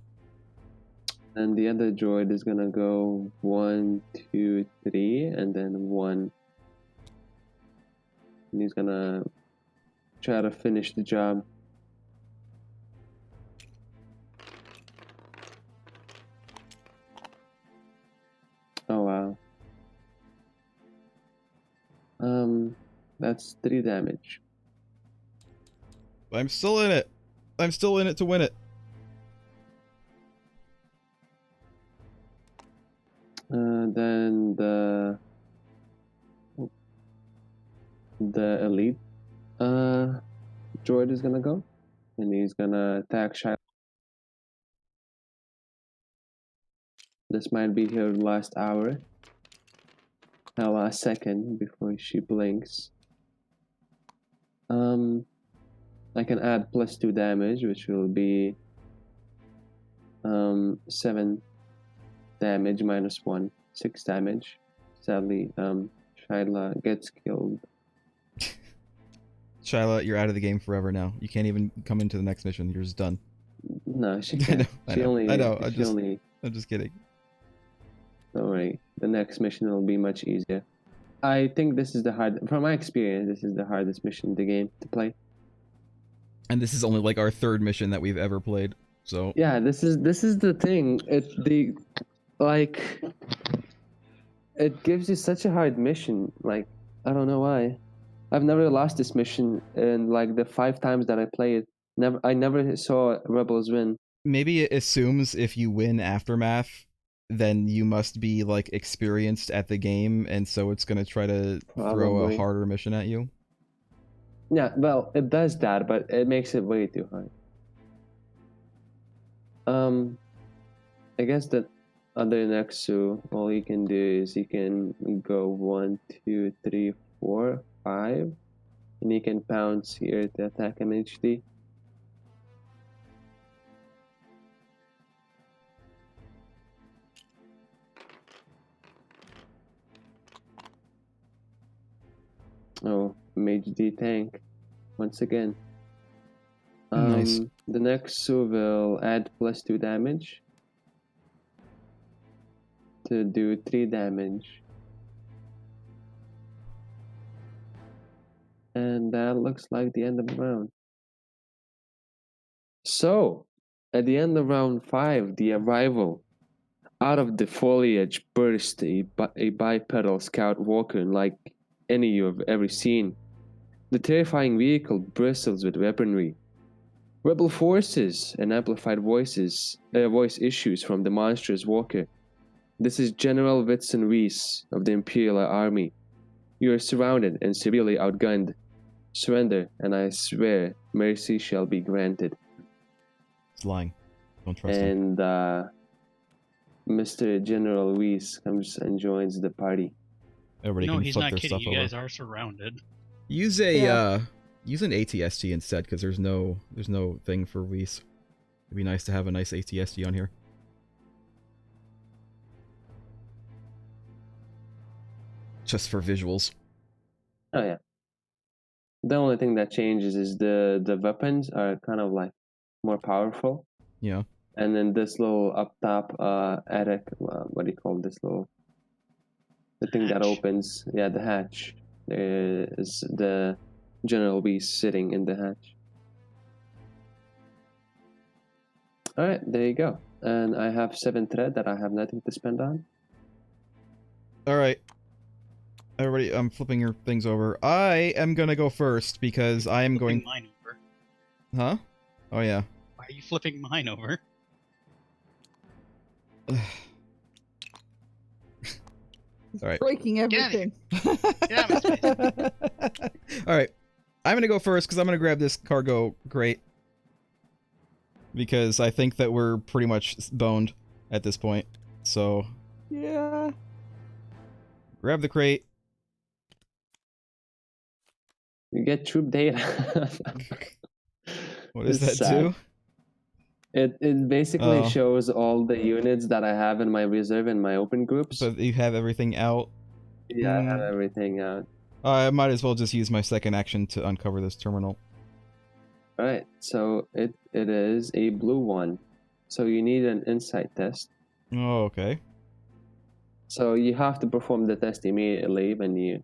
[SPEAKER 4] And the other droid is gonna go 1, 2, 3, and then 1. And he's gonna try to finish the job. Oh wow. That's 3 damage.
[SPEAKER 1] I'm still in it. I'm still in it to win it.
[SPEAKER 4] Then the elite droid is gonna go, and he's gonna attack Shiloh. This might be her last hour, her last second before she blinks. I can add +2 damage, which will be 7 damage minus 1, 6 damage. Sadly, Shyla gets killed.
[SPEAKER 1] Shyla, you're out of the game forever now. You can't even come into the next mission. You're just done.
[SPEAKER 4] No, she
[SPEAKER 1] I
[SPEAKER 4] can't.
[SPEAKER 1] know. I
[SPEAKER 4] She
[SPEAKER 1] know.
[SPEAKER 4] only.
[SPEAKER 1] I know.
[SPEAKER 4] I'm
[SPEAKER 1] just kidding.
[SPEAKER 4] Don't worry. The next mission will be much easier. I think this is from my experience, this is the hardest mission in the game to play.
[SPEAKER 1] And this is only like our third mission that we've ever played. So
[SPEAKER 4] yeah, this is the thing. It gives you such a hard mission. Like, I don't know why. I've never lost this mission in like the 5 times that I played. I never saw Rebels win.
[SPEAKER 1] maybe it assumes if you win Aftermath, then you must be like experienced at the game, and so it's gonna try to throw a harder mission at you.
[SPEAKER 4] Yeah, well, it does that, but it makes it way too hard. I guess that other Nexu, all you can do is you can go 1, 2, 3, 4, 5, and you can pounce here to attack an HD. Oh, Mage D tank once again.
[SPEAKER 1] Nice.
[SPEAKER 4] The Nexu will add +2 damage to do 3 damage. And that looks like the end of the round. So, at the end of round 5, the arrival. Out of the foliage burst a bipedal scout walker like any you've ever seen. The terrifying vehicle bristles with weaponry. Rebel forces and amplified voice issues from the monstrous walker. This is General Whitson Reese of the Imperial Army. You are surrounded and severely outgunned. Surrender, and I swear mercy shall be granted.
[SPEAKER 1] It's lying. Don't trust him.
[SPEAKER 4] And Mr. General Reese comes and joins the party.
[SPEAKER 1] Everybody
[SPEAKER 2] No,
[SPEAKER 1] can
[SPEAKER 2] he's
[SPEAKER 1] flip
[SPEAKER 2] not
[SPEAKER 1] their
[SPEAKER 2] kidding.
[SPEAKER 1] stuff
[SPEAKER 2] You
[SPEAKER 1] over.
[SPEAKER 2] guys are surrounded.
[SPEAKER 1] Use use an ATST instead, because there's no thing for Reese. It'd be nice to have a nice ATST on here. Just for visuals.
[SPEAKER 4] Oh yeah. The only thing that changes is the weapons are kind of like more powerful.
[SPEAKER 1] Yeah.
[SPEAKER 4] And then this little up top attic, what do you call this little? The thing that opens, yeah, the hatch. There is the General Beast sitting in the hatch. Alright, there you go. And I have 7 thread that I have nothing to spend on.
[SPEAKER 1] Alright. Everybody, I'm flipping your things over. I am gonna go first, because I am going...
[SPEAKER 2] Mine over.
[SPEAKER 1] Huh? Oh yeah.
[SPEAKER 2] Why are you flipping mine over?
[SPEAKER 1] Alright.
[SPEAKER 5] Breaking everything.
[SPEAKER 1] Alright. I'm gonna go first because I'm gonna grab this cargo crate. Because I think that we're pretty much boned at this point. So.
[SPEAKER 5] Yeah.
[SPEAKER 1] Grab the crate.
[SPEAKER 4] You get troop data.
[SPEAKER 1] What does that do?
[SPEAKER 4] It basically shows all the units that I have in my reserve and my open groups.
[SPEAKER 1] So you have everything out?
[SPEAKER 4] Yeah, I have everything out.
[SPEAKER 1] I might as well just use my second action to uncover this terminal.
[SPEAKER 4] Alright, so it is a blue one. So you need an insight test.
[SPEAKER 1] Oh, okay.
[SPEAKER 4] So you have to perform the test immediately when you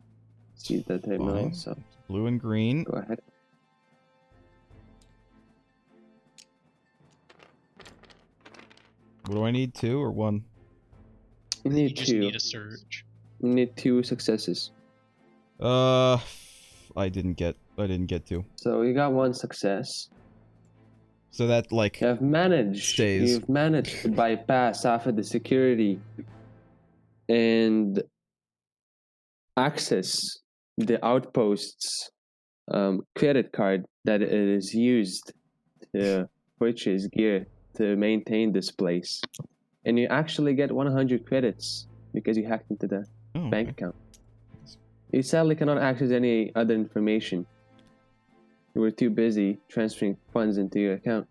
[SPEAKER 4] see the terminal.
[SPEAKER 1] Fine.
[SPEAKER 4] So
[SPEAKER 1] Blue and green.
[SPEAKER 4] go ahead.
[SPEAKER 1] What do I need? 2 or 1?
[SPEAKER 4] You need
[SPEAKER 2] You just
[SPEAKER 4] 2.
[SPEAKER 2] need a surge.
[SPEAKER 4] You need 2 successes.
[SPEAKER 1] I didn't get 2.
[SPEAKER 4] So you got 1 success.
[SPEAKER 1] So that like
[SPEAKER 4] You've managed to bypass half of the security and access the outpost's credit card that it is used to purchase gear to maintain this place. And you actually get 100 credits because you hacked into the bank account. You sadly cannot access any other information. You were too busy transferring funds into your account.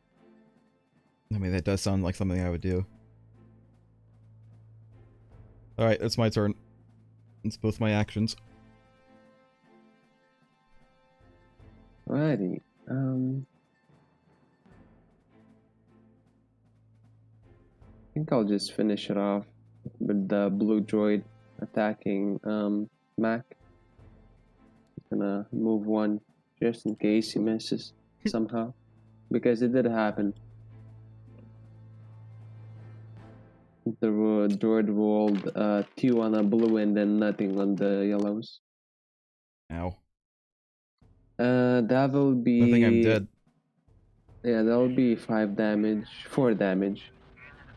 [SPEAKER 1] I mean, that does sound like something I would do. Alright, it's my turn. It's both my actions.
[SPEAKER 4] Alrighty. I think I'll just finish it off with the blue droid attacking Mac. Gonna move one just in case he misses somehow, because it did happen. The droid rolled 2 on a blue and then nothing on the yellows.
[SPEAKER 1] Ow.
[SPEAKER 4] That will be.
[SPEAKER 1] I think I'm dead.
[SPEAKER 4] Yeah, that'll be 4 damage.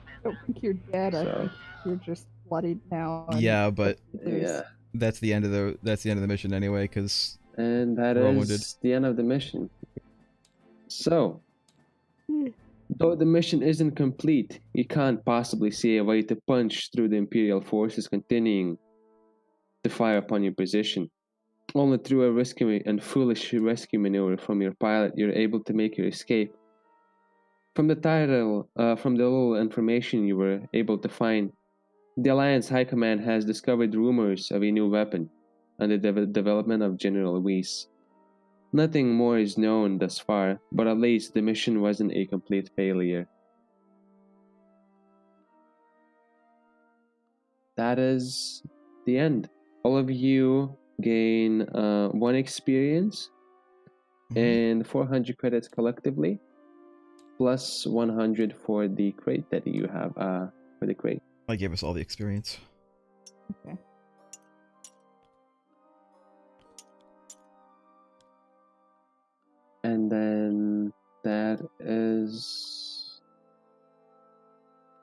[SPEAKER 5] I don't think you're dead. I think you're just bloodied now.
[SPEAKER 1] Yeah, but
[SPEAKER 4] yeah,
[SPEAKER 1] that's the end of the mission anyway, because
[SPEAKER 4] and that is the end of the mission. So, though the mission isn't complete, you can't possibly see a way to punch through the Imperial forces continuing to fire upon your position. Only through a risky and foolish rescue maneuver from your pilot, you're able to make your escape. From the little information you were able to find, the Alliance High Command has discovered rumors of a new weapon and the development of General Weiss. Nothing more is known thus far, but at least the mission wasn't a complete failure. That is the end. All of you gain 1 experience and 400 credits collectively, plus 100 for the crate that you have for the crate.
[SPEAKER 1] I gave us all the experience.
[SPEAKER 5] Okay.
[SPEAKER 4] And then that is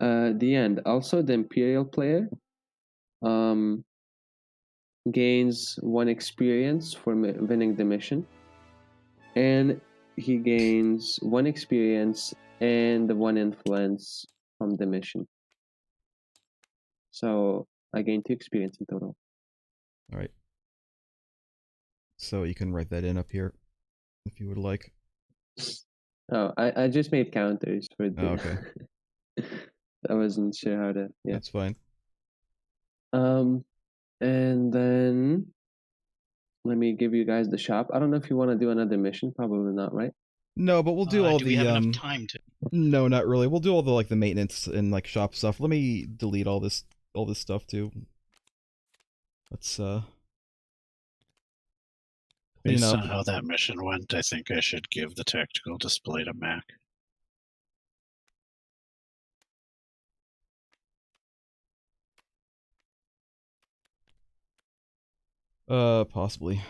[SPEAKER 4] the end. Also, the Imperial player gains 1 experience for winning the mission, and he gains 1 experience and 1 influence from the mission. So I gained 2 experience in total.
[SPEAKER 1] All right. So you can write that in up here, if you would like.
[SPEAKER 4] Oh, I just made counters for the.
[SPEAKER 1] Oh, okay.
[SPEAKER 4] I wasn't sure how to. Yeah,
[SPEAKER 1] that's fine.
[SPEAKER 4] And then let me give you guys the shop. I don't know if you want to do another mission. Probably not, right?
[SPEAKER 1] No, but we'll do all
[SPEAKER 2] do
[SPEAKER 1] the.
[SPEAKER 2] We have enough time to?
[SPEAKER 1] No, not really. We'll do all the the maintenance and shop stuff. Let me delete all this stuff too. Let's
[SPEAKER 3] Based on how that mission went, I think I should give the tactical display to Mac.
[SPEAKER 1] Possibly.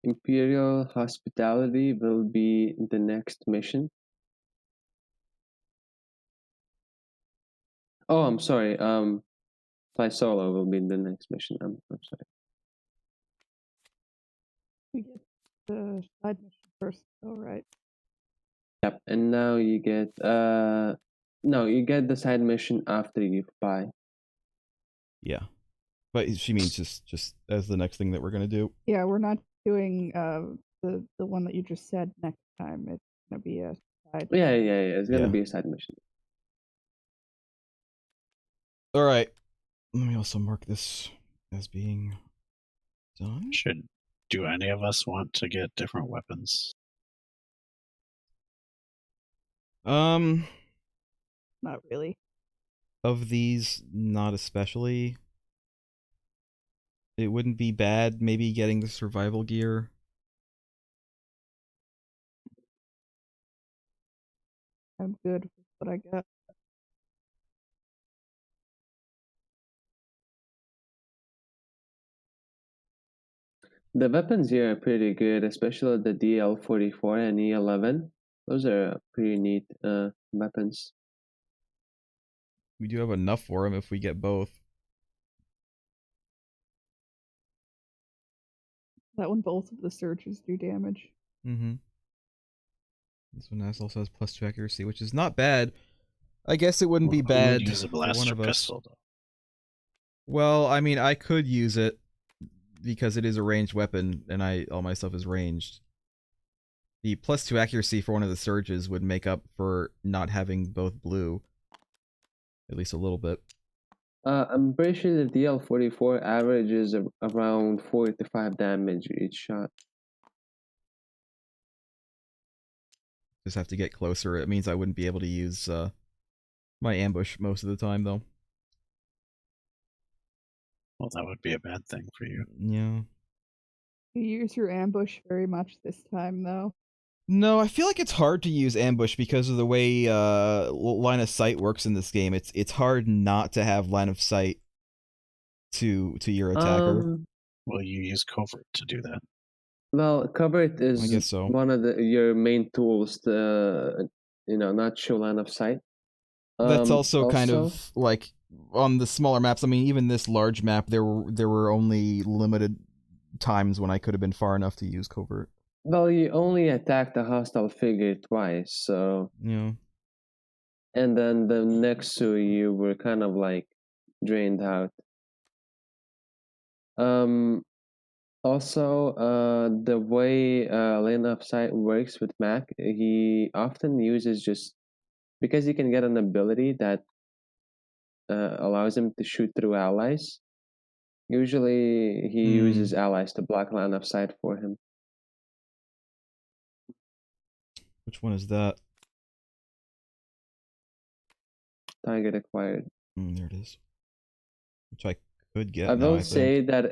[SPEAKER 4] Imperial Hospitality will be the next mission. Oh, I'm sorry. Fly Solo will be the next mission. I'm sorry.
[SPEAKER 5] We get the side mission first, though, right?
[SPEAKER 4] Yep. And now you get no, you get the side mission after you fly.
[SPEAKER 1] Yeah, but she means just as the next thing that we're gonna do.
[SPEAKER 5] Yeah, we're not doing the one that you just said next time. It's gonna be a side.
[SPEAKER 4] Yeah. It's gonna be a side mission.
[SPEAKER 1] All right. Let me also mark this as being done.
[SPEAKER 3] Do any of us want to get different weapons?
[SPEAKER 5] Not really.
[SPEAKER 1] Of these, not especially. It wouldn't be bad maybe getting the survival gear.
[SPEAKER 5] I'm good with what I got.
[SPEAKER 4] The weapons here are pretty good, especially the DL-44 and E11. Those are pretty neat weapons.
[SPEAKER 1] We do have enough for them if we get both.
[SPEAKER 5] That one, both of the surges do damage.
[SPEAKER 1] Mm-hmm. This one also has +2 accuracy, which is not bad. I guess it wouldn't be bad
[SPEAKER 3] use a blaster pistol, though.
[SPEAKER 1] Well, I mean, I could use it because it is a ranged weapon, and all my stuff is ranged. The +2 accuracy for one of the surges would make up for not having both blue. At least a little bit.
[SPEAKER 4] I'm pretty sure the DL44 averages around 4 to 5 damage each shot.
[SPEAKER 1] Just have to get closer. It means I wouldn't be able to use my ambush most of the time, though.
[SPEAKER 3] Well, that would be a bad thing for you.
[SPEAKER 1] Yeah.
[SPEAKER 5] You use your ambush very much this time, though.
[SPEAKER 1] No, I feel like it's hard to use ambush because of the way line of sight works in this game. It's hard not to have line of sight to your attacker.
[SPEAKER 3] Well, you use covert to do that.
[SPEAKER 4] Well, covert is
[SPEAKER 1] I guess so.
[SPEAKER 4] one of your main tools to, not show line of sight.
[SPEAKER 1] That's also kind of like on the smaller maps. I mean, even this large map, there were only limited times when I could have been far enough to use covert.
[SPEAKER 4] Well, you only attacked the hostile figure twice, so...
[SPEAKER 1] Yeah.
[SPEAKER 4] And then the next two, you were kind of, like, drained out. Also, the way line of sight works with Mac, he often uses just... Because he can get an ability that allows him to shoot through allies. Usually, he uses allies to block line of sight for him.
[SPEAKER 1] Which one is that?
[SPEAKER 4] Target acquired.
[SPEAKER 1] There it is. Which I could get.
[SPEAKER 4] I will say that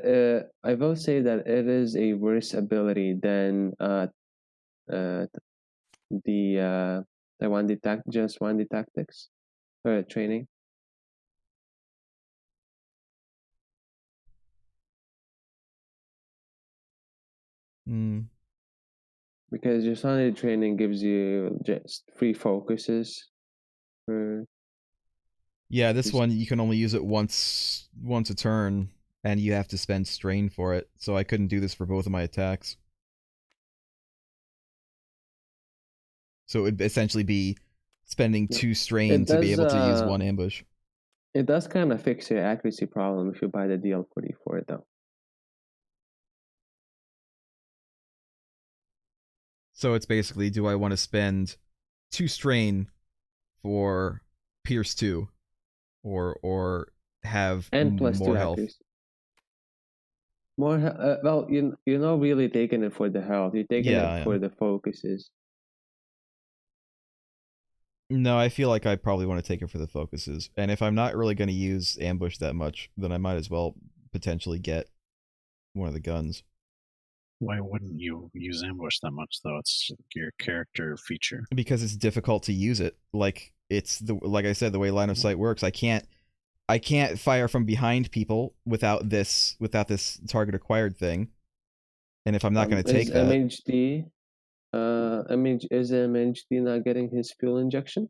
[SPEAKER 4] it is a worse ability than the 1D just 1D tactics or training. Because your Sunday training gives you just free focuses.
[SPEAKER 1] Yeah, this one you can only use it once a turn, and you have to spend strain for it. So I couldn't do this for both of my attacks. So it would essentially be spending 2 strain to be able to use 1 ambush.
[SPEAKER 4] It does kind of fix your accuracy problem if you buy the DL44 though.
[SPEAKER 1] So it's basically, do I want to spend 2 strain for Pierce 2, or have
[SPEAKER 4] and plus
[SPEAKER 1] more
[SPEAKER 4] 2
[SPEAKER 1] health?
[SPEAKER 4] Accuracy. More well, you're not really taking it for the health. You're taking it for the focuses.
[SPEAKER 1] No, I feel like I probably want to take it for the focuses. And if I'm not really going to use ambush that much, then I might as well potentially get one of the guns.
[SPEAKER 3] Why wouldn't you use ambush that much, though? It's your character feature.
[SPEAKER 1] Because it's difficult to use it. Like I said, the way line of sight works, I can't fire from behind people without this target acquired thing. And if I'm not going to take that,
[SPEAKER 4] MHD, is MHD not getting his fuel injection?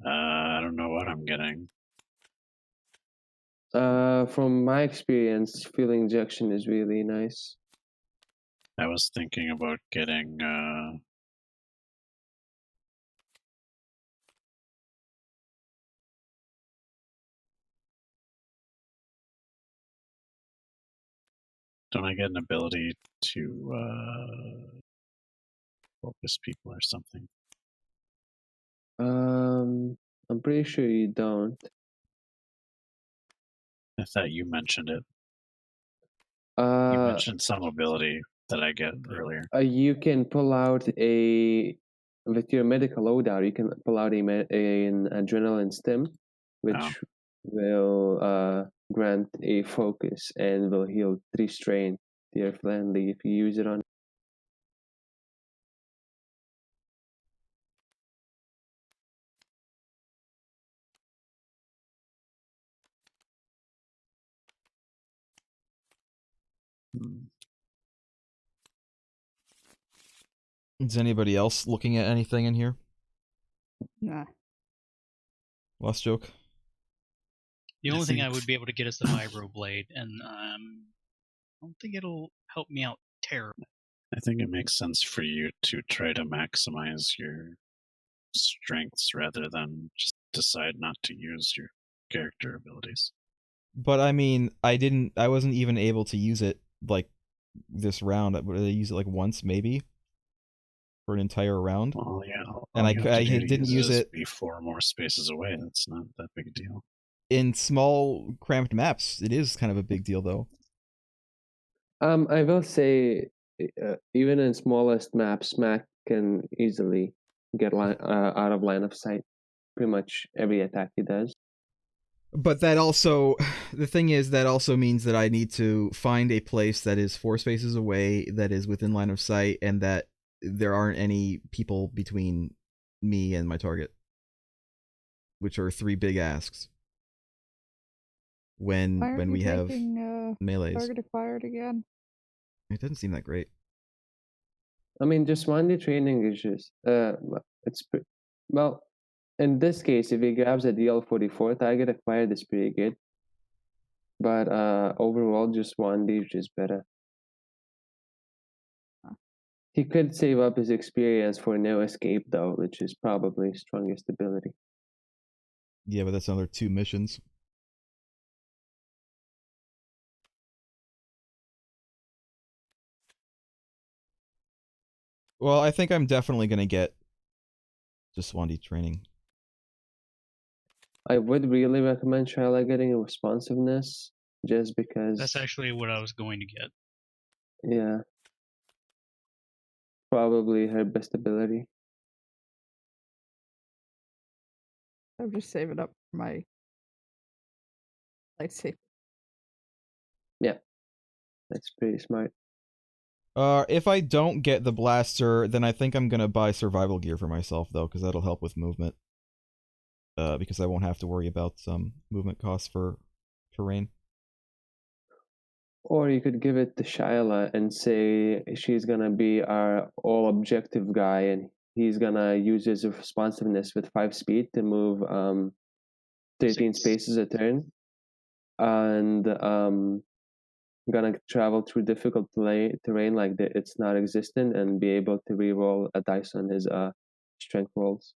[SPEAKER 3] I don't know what I'm getting.
[SPEAKER 4] From my experience, fuel injection is really nice.
[SPEAKER 3] I was thinking about getting don't I get an ability to focus people or something?
[SPEAKER 4] I'm pretty sure you don't.
[SPEAKER 3] I thought you mentioned it. You mentioned some ability that I get earlier.
[SPEAKER 4] You can pull out with your medical loadout, you can pull out an adrenaline stim, which will grant a focus and will heal 3 strain to your friendly if you use it on.
[SPEAKER 1] is anybody else looking at anything in here?
[SPEAKER 5] Nah.
[SPEAKER 1] Last joke.
[SPEAKER 2] The only thing I would be able to get is the vibro blade, and I don't think it'll help me out terribly.
[SPEAKER 3] I think it makes sense for you to try to maximize your strengths rather than just decide not to use your character abilities.
[SPEAKER 1] But I mean, I wasn't even able to use it like this round. Would I use it like once, maybe, for an entire round?
[SPEAKER 3] Well, yeah.
[SPEAKER 1] And I didn't use it
[SPEAKER 3] be 4 more spaces away. That's not that big a deal.
[SPEAKER 1] In small, cramped maps, it is kind of a big deal, though.
[SPEAKER 4] I will say, even in smallest maps, Mac can easily get out of line of sight. Pretty much every attack he does.
[SPEAKER 1] But that also, the thing is, that also means that I need to find a place that is 4 spaces away, that is within line of sight, and that there aren't any people between me and my target, which are 3 big asks. When we have melees.
[SPEAKER 5] Target acquired again.
[SPEAKER 1] It doesn't seem that great.
[SPEAKER 4] I mean, just 1D training is just well. In this case, if he grabs a DL44, target acquired is pretty good. But overall, just 1D is just better. He could save up his experience for no escape, though, which is probably strongest ability.
[SPEAKER 1] Yeah, but that's another 2 missions. Well, I think I'm definitely going to get just 1D training.
[SPEAKER 4] I would really recommend Shyla getting a responsiveness, just because...
[SPEAKER 2] That's actually what I was going to get.
[SPEAKER 4] Yeah. Probably her best ability.
[SPEAKER 5] I'm just saving up for my lightsaber.
[SPEAKER 4] Yeah. That's pretty smart.
[SPEAKER 1] If I don't get the blaster, then I think I'm going to buy survival gear for myself, though, because that'll help with movement. Because I won't have to worry about some movement costs for terrain.
[SPEAKER 4] Or you could give it to Shyla and say she's gonna be our all-objective guy, and he's gonna use his responsiveness with 5 speed to move 13 spaces a turn, and gonna travel through difficult terrain like it's not existent, and be able to reroll a dice on his strength rolls.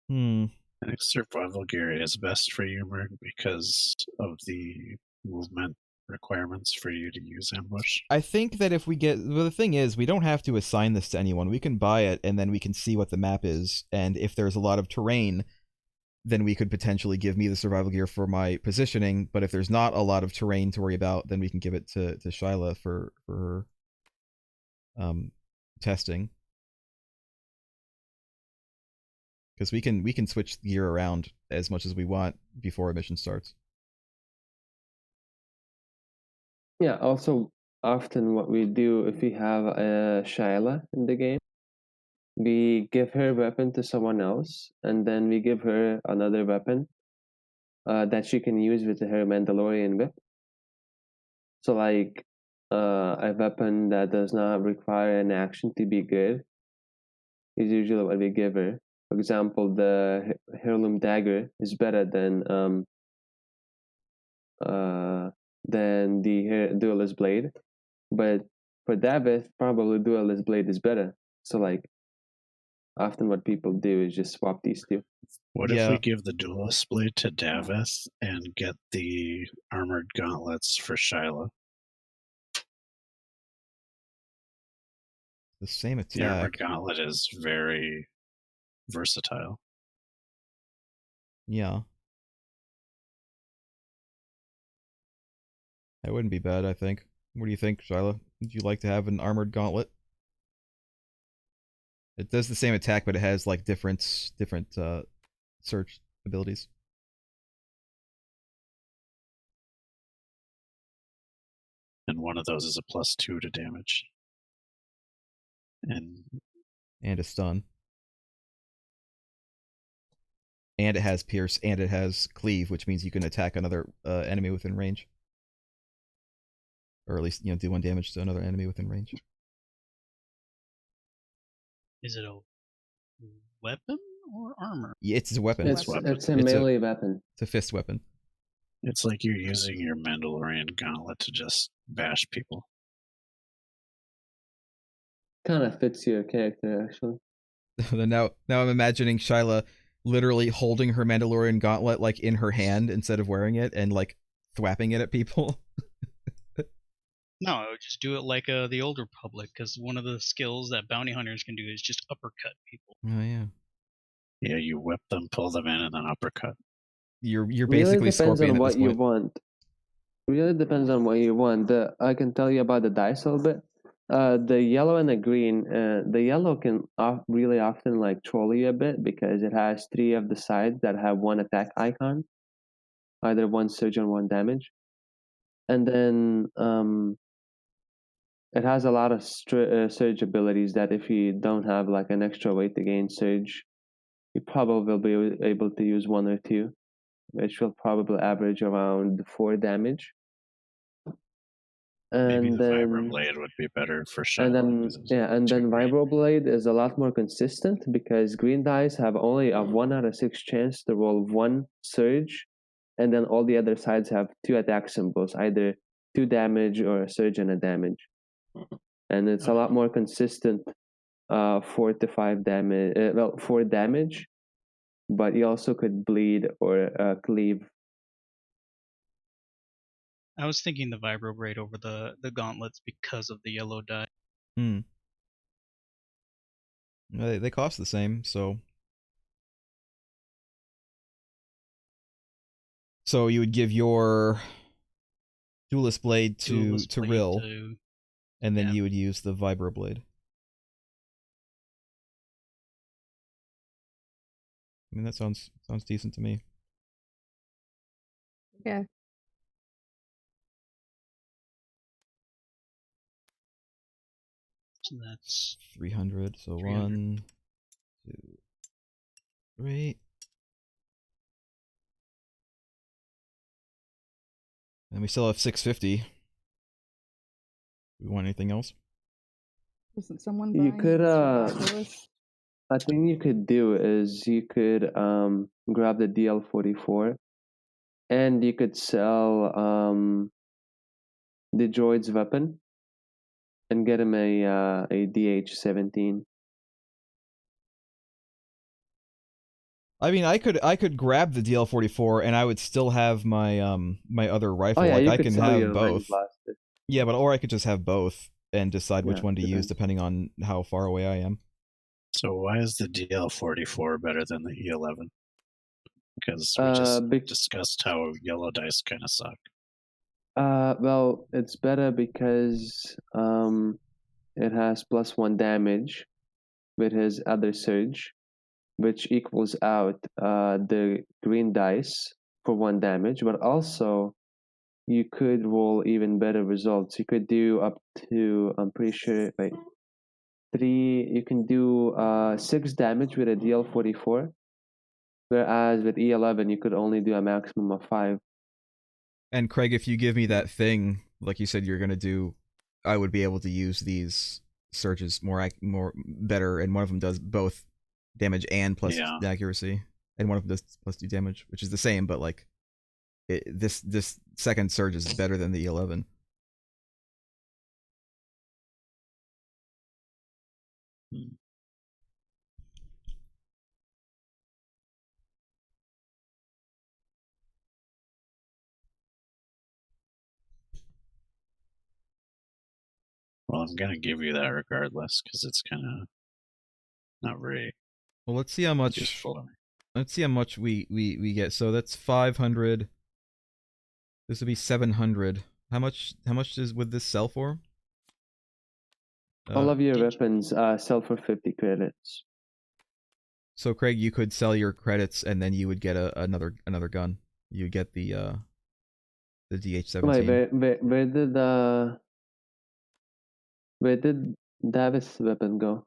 [SPEAKER 3] I think survival gear is best for you, Merg, because of the movement requirements for you to use ambush.
[SPEAKER 1] I think that if we get... Well, the thing is, we don't have to assign this to anyone. We can buy it, and then we can see what the map is. And if there's a lot of terrain, then we could potentially give me the survival gear for my positioning. But if there's not a lot of terrain to worry about, then we can give it to Shyla for her testing. Because we can switch gear around as much as we want before a mission starts.
[SPEAKER 4] Yeah, also, often what we do if we have a Shyla in the game, we give her weapon to someone else, and then we give her another weapon that she can use with her Mandalorian whip. So, like, a weapon that does not require an action to be good is usually what we give her. For example, the heirloom dagger is better than the duelist blade, but for Davith, probably duelist blade is better. So, like, often what people do is just swap these two.
[SPEAKER 3] What if we give the duelist blade to Davith and get the armored gauntlets for Shyla?
[SPEAKER 1] The same attack.
[SPEAKER 3] The armored gauntlet is very versatile.
[SPEAKER 1] Yeah. That wouldn't be bad, I think. What do you think, Shyla? Would you like to have an armored gauntlet? It does the same attack, but it has like different search abilities.
[SPEAKER 3] And one of those is a +2 to damage. And
[SPEAKER 1] a stun. And it has pierce, and it has cleave, which means you can attack another enemy within range. Or at least, do 1 damage to another enemy within range.
[SPEAKER 2] Is it a weapon or armor?
[SPEAKER 1] Yeah, it's a weapon.
[SPEAKER 4] It's a melee weapon.
[SPEAKER 1] It's a fist weapon.
[SPEAKER 3] It's like you're using your Mandalorian gauntlet to just bash people.
[SPEAKER 4] Kind of fits your character, actually.
[SPEAKER 1] now I'm imagining Shyla literally holding her Mandalorian gauntlet like in her hand instead of wearing it and like thwapping it at people.
[SPEAKER 2] No, I would just do it like the Old Republic, because one of the skills that bounty hunters can do is just uppercut people.
[SPEAKER 1] Oh yeah.
[SPEAKER 3] Yeah, you whip them, pull them in, and then uppercut.
[SPEAKER 1] You're
[SPEAKER 4] Really
[SPEAKER 1] basically
[SPEAKER 4] depends
[SPEAKER 1] Scorpion
[SPEAKER 4] on
[SPEAKER 1] at
[SPEAKER 4] what
[SPEAKER 1] this
[SPEAKER 4] you
[SPEAKER 1] point.
[SPEAKER 4] want. Really depends on what you want. I can tell you about the dice a little bit. The yellow and the green. The yellow can really often like troll you a bit because it has 3 of the sides that have 1 attack icon, either 1 surge and 1 damage, and then it has a lot of surge abilities that if you don't have like an extra weight to gain surge, you probably will be able to use 1 or 2, which will probably average around 4 damage.
[SPEAKER 3] Maybe
[SPEAKER 4] And
[SPEAKER 3] the
[SPEAKER 4] then
[SPEAKER 3] Vibroblade would be better for shot.
[SPEAKER 4] and then Vibroblade is a lot more consistent because green dice have only a 1 out of 6 chance to roll 1 surge, and then all the other sides have 2 attack symbols, either 2 damage or a surge and a damage, and it's a lot more consistent. 4 to 5 damage. 4 damage, but you also could bleed or cleave.
[SPEAKER 2] I was thinking the Vibroblade over the gauntlets because of the yellow die.
[SPEAKER 1] They cost the same, so you would give your Duelist Blade to Rill, and then you would use the Vibroblade. I mean, that sounds decent to me.
[SPEAKER 5] Yeah.
[SPEAKER 2] So that's
[SPEAKER 1] 300. So
[SPEAKER 2] 300.
[SPEAKER 1] 1, 2, 3. And we still have 650. We want anything else?
[SPEAKER 5] Wasn't someone
[SPEAKER 4] You
[SPEAKER 5] buying
[SPEAKER 4] could
[SPEAKER 5] survivalist?
[SPEAKER 4] I think you could do is you could grab the DL44, and you could sell the droid's weapon and get him a DH-17.
[SPEAKER 1] I mean, I could grab the DL44 and I would still have my my other rifle.
[SPEAKER 4] Oh yeah,
[SPEAKER 1] like
[SPEAKER 4] you
[SPEAKER 1] I
[SPEAKER 4] could
[SPEAKER 1] can
[SPEAKER 4] sell
[SPEAKER 1] have
[SPEAKER 4] your Ring
[SPEAKER 1] both.
[SPEAKER 4] Blaster.
[SPEAKER 1] Yeah, but or I could just have both and decide which
[SPEAKER 4] Yeah,
[SPEAKER 1] one to use
[SPEAKER 4] depends.
[SPEAKER 1] depending on how far away I am.
[SPEAKER 3] So why is the DL44 better than the E11? Because we just discussed how yellow dice kind of suck.
[SPEAKER 4] Well, it's better because it has +1 damage with his other surge, which equals out the green dice for 1 damage, but also you could roll even better results. You could do up to, I'm pretty sure, like 3, you can do 6 damage with a DL44, whereas with E11 you could only do a maximum of 5.
[SPEAKER 1] And Craig, if you give me that thing, like you said you're gonna do, I would be able to use these surges more better, and one of them does both damage and plus accuracy, and one of them does +2 damage, which is the same, but like this second surge is better than the E11.
[SPEAKER 3] Well, I'm gonna give you that regardless because it's kind of not very.
[SPEAKER 1] Well, let's see how much.
[SPEAKER 3] Useful.
[SPEAKER 1] Let's see how much we get. So that's 500. This would be 700. How much would this sell for?
[SPEAKER 4] All of your weapons sell for 50 credits.
[SPEAKER 1] So Craig, you could sell your credits and then you would get another gun. You get the DH-17.
[SPEAKER 4] Wait, where did Davis' weapon go?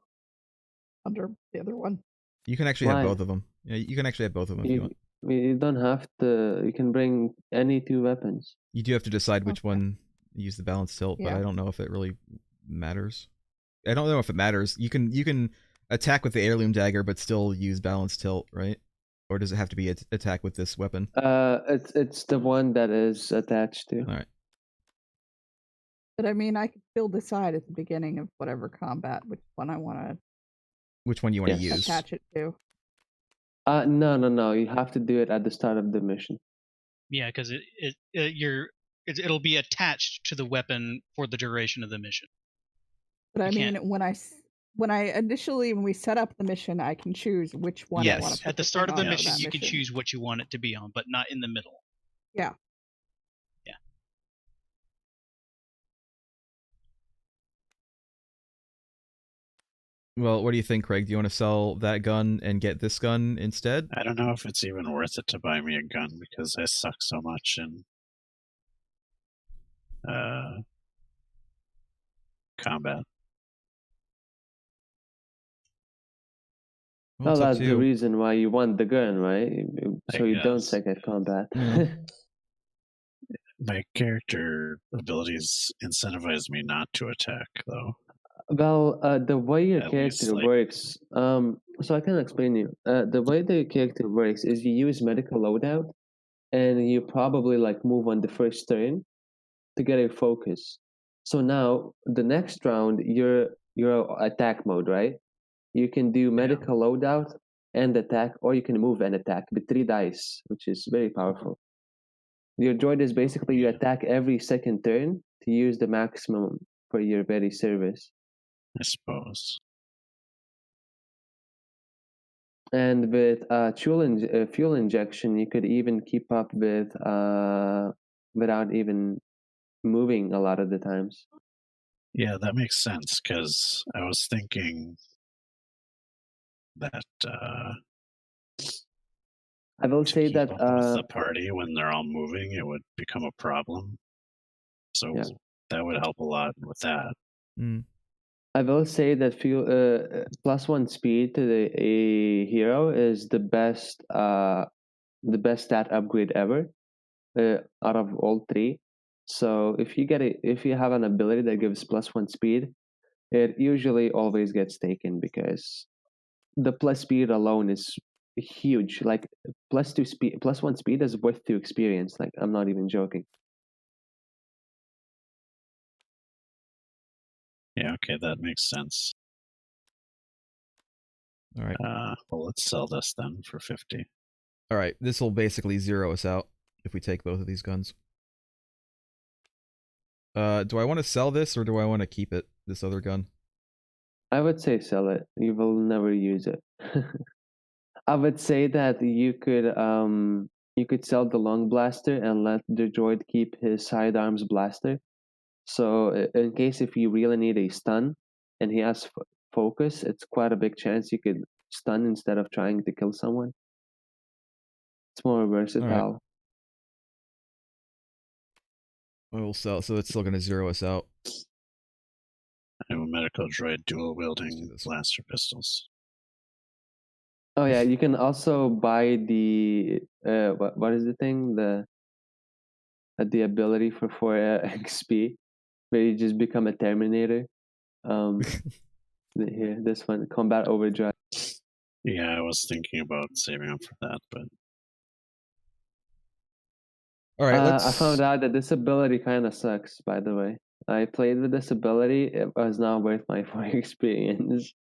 [SPEAKER 5] Under the other one.
[SPEAKER 1] You can actually have both of them. Yeah, you can actually have both of them if you want.
[SPEAKER 4] You don't have to. You can bring any 2 weapons.
[SPEAKER 1] You do have to decide which one use the balanced tilt, but
[SPEAKER 5] Yeah.
[SPEAKER 1] I don't know if it really matters. I don't know if it matters. You can attack with the heirloom dagger, but still use balanced tilt, right? Or does it have to be attack with this weapon?
[SPEAKER 4] It's the one that is attached to.
[SPEAKER 1] All right.
[SPEAKER 5] But I mean, I could still decide at the beginning of whatever combat which one I want to.
[SPEAKER 1] Which one you want to use?
[SPEAKER 5] Attach it to.
[SPEAKER 4] No. You have to do it at the start of the mission.
[SPEAKER 2] Yeah, because it'll be attached to the weapon for the duration of the mission.
[SPEAKER 5] But I mean, when we set up the mission, I can choose which one I want
[SPEAKER 2] Yes,
[SPEAKER 5] to put
[SPEAKER 2] at the start of the
[SPEAKER 5] on
[SPEAKER 2] mission,
[SPEAKER 5] that
[SPEAKER 2] you can choose what you want it to be on, but not in the middle.
[SPEAKER 5] Yeah.
[SPEAKER 2] Yeah.
[SPEAKER 1] Well, what do you think, Craig? Do you want to sell that gun and get this gun instead?
[SPEAKER 3] I don't know if it's even worth it to buy me a gun because I suck so much in combat.
[SPEAKER 1] Well,
[SPEAKER 4] that's the reason why you want the gun, right? So you don't suck at combat.
[SPEAKER 3] My character abilities incentivize me not to attack, though.
[SPEAKER 4] Well, the way your character works, so I can explain to you. The way the character works is you use medical loadout, and you probably like move on the first turn to get a focus. So now the next round, you're attack mode, right? You can do medical loadout and attack, or you can move and attack with 3 dice, which is very powerful. Your droid is basically you attack every second turn to use the maximum for your very service.
[SPEAKER 3] I suppose.
[SPEAKER 4] And with fuel injection, you could even keep up with without even moving a lot of the times.
[SPEAKER 3] Yeah, that makes sense, because I was thinking that
[SPEAKER 4] I will say that
[SPEAKER 3] with the party, when they're all moving, it would become a problem. So that would help a lot with that.
[SPEAKER 4] I will say that fuel +1 speed to a hero is the best stat upgrade ever out of all 3. So if you have an ability that gives +1 speed, it usually always gets taken because the plus speed alone is huge. Like +1 speed is worth 2 experience. Like, I'm not even joking.
[SPEAKER 3] Yeah, okay, that makes sense.
[SPEAKER 1] All right.
[SPEAKER 3] Well, let's sell this then for 50.
[SPEAKER 1] All right, this will basically zero us out if we take both of these guns. Do I want to sell this or do I want to keep it? This other gun.
[SPEAKER 4] I would say sell it. You will never use it. I would say that you could sell the long blaster and let the droid keep his sidearms blaster. So in case if you really need a stun and he has focus, it's quite a big chance you could stun instead of trying to kill someone. It's more versatile.
[SPEAKER 1] Right. We'll sell, so it's still going to zero us out.
[SPEAKER 3] I have a medical droid dual wielding blaster pistols.
[SPEAKER 4] Oh yeah, you can also buy the what is the thing, the ability for 4 XP, where you just become a Terminator. Here, this one, Combat Overdrive.
[SPEAKER 3] Yeah, I was thinking about saving up for that, but
[SPEAKER 1] all right.
[SPEAKER 4] I found out that this ability kind of sucks. By the way, I played with this ability. It was not worth my 4 experience.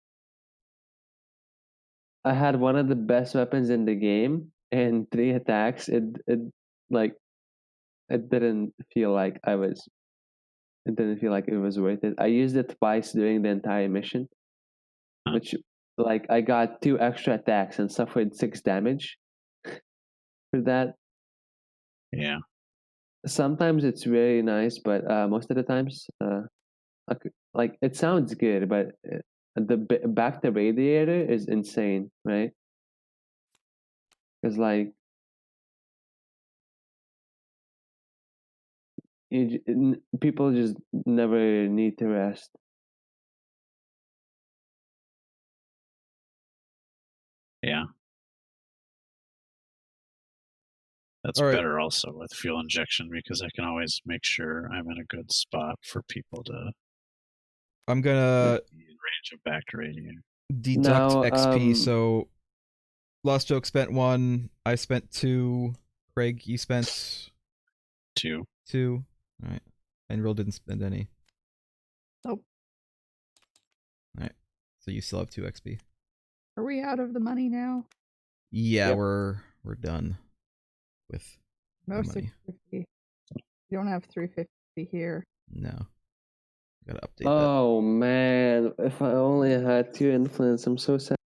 [SPEAKER 4] I had one of the best weapons in the game, and 3 attacks. It didn't feel like it didn't feel like it was worth it. I used it twice during the entire mission, which, like, I got 2 extra attacks and suffered 6 damage for that.
[SPEAKER 3] Yeah.
[SPEAKER 4] Sometimes it's very nice, but most of the times, like, it sounds good, but the back to radiator is insane, right? Because like people just never need to rest.
[SPEAKER 3] Yeah. That's better also with fuel injection because I can always make sure I'm in a good spot for people to.
[SPEAKER 1] I'm gonna
[SPEAKER 3] range of back to radiator.
[SPEAKER 1] Deduct XP. So Lost Joke spent 1. I spent 2. Craig, you spent
[SPEAKER 3] 2.
[SPEAKER 1] 2. All right. And Real didn't spend any.
[SPEAKER 5] Nope.
[SPEAKER 1] All right. So you still have 2 XP.
[SPEAKER 5] Are we out of the money now?
[SPEAKER 1] Yeah,
[SPEAKER 4] Yep.
[SPEAKER 1] we're done with
[SPEAKER 5] No
[SPEAKER 1] the money.
[SPEAKER 5] 650. You don't have 350 here.
[SPEAKER 1] No. Gotta update that.
[SPEAKER 4] Oh man, if I only had 2 influence, I'm so sad.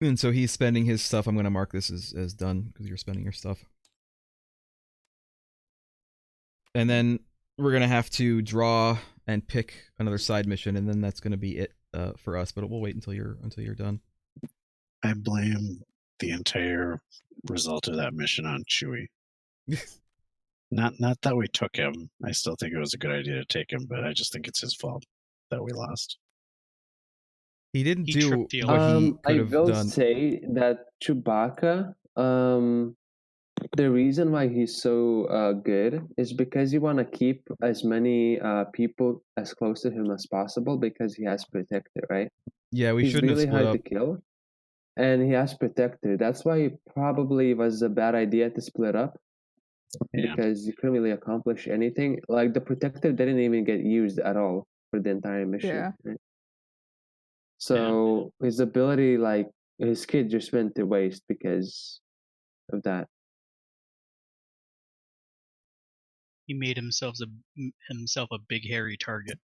[SPEAKER 1] And so he's spending his stuff. I'm gonna mark this as done because you're spending your stuff. And then we're gonna have to draw and pick another side mission, and then that's gonna be it for us. But we'll wait until you're done.
[SPEAKER 3] I blame the entire result of that mission on Chewie. Not that we took him. I still think it was a good idea to take him, but I just think it's his fault that we lost.
[SPEAKER 1] He didn't
[SPEAKER 2] He
[SPEAKER 1] do
[SPEAKER 2] tripped the
[SPEAKER 1] what he could
[SPEAKER 4] I
[SPEAKER 1] have
[SPEAKER 4] will
[SPEAKER 1] done.
[SPEAKER 4] say that Chewbacca, the reason why he's so good is because you want to keep as many people as close to him as possible because he has Protector, right?
[SPEAKER 1] Yeah, we
[SPEAKER 4] He's
[SPEAKER 1] shouldn't
[SPEAKER 4] really
[SPEAKER 1] have split
[SPEAKER 4] hard
[SPEAKER 1] up.
[SPEAKER 4] to kill, and he has Protector. That's why it probably was a bad idea to split up
[SPEAKER 3] Yeah.
[SPEAKER 4] because you couldn't really accomplish anything. Like the Protector didn't even get used at all for the entire mission.
[SPEAKER 5] Yeah.
[SPEAKER 4] Right? So his ability, like his kid, just went to waste because of that.
[SPEAKER 2] He made himself a big hairy target.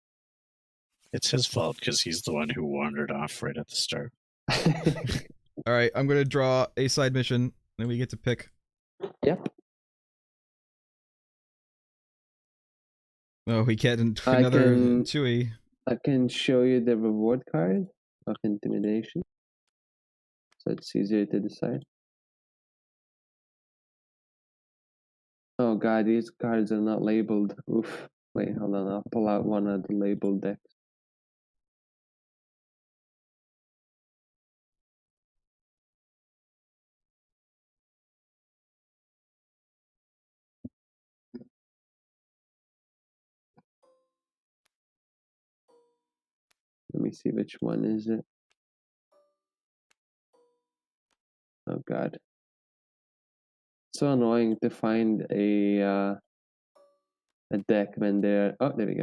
[SPEAKER 3] It's his fault because he's the one who wandered off right at the start.
[SPEAKER 1] All right, I'm gonna draw a side mission, and we get to pick.
[SPEAKER 4] Yep.
[SPEAKER 1] Oh, we get another Chewie.
[SPEAKER 4] I can show you the reward card of intimidation, so it's easier to decide. Oh god, these cards are not labeled. Oof. Wait, hold on. I'll pull out one of the labeled decks. Let me see which one is it. Oh god. So annoying to find a deck when they're... Oh, there we go.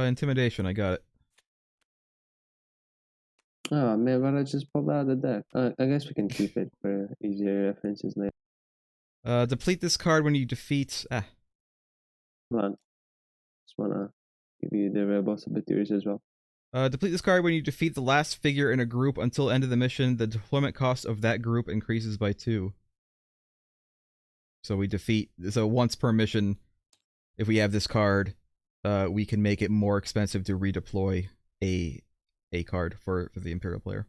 [SPEAKER 1] Intimidation, I got it.
[SPEAKER 4] Oh man, why did I just pull out the deck? I guess we can keep it for easier references later.
[SPEAKER 1] Deplete this card when you defeat...
[SPEAKER 4] Hold on. Just wanna give you the Rebel Saboteurs as well.
[SPEAKER 1] Deplete this card when you defeat the last figure in a group until end of the mission. The deployment cost of that group increases by 2. So we defeat... So once per mission, if we have this card, we can make it more expensive to redeploy a card for the Imperial player.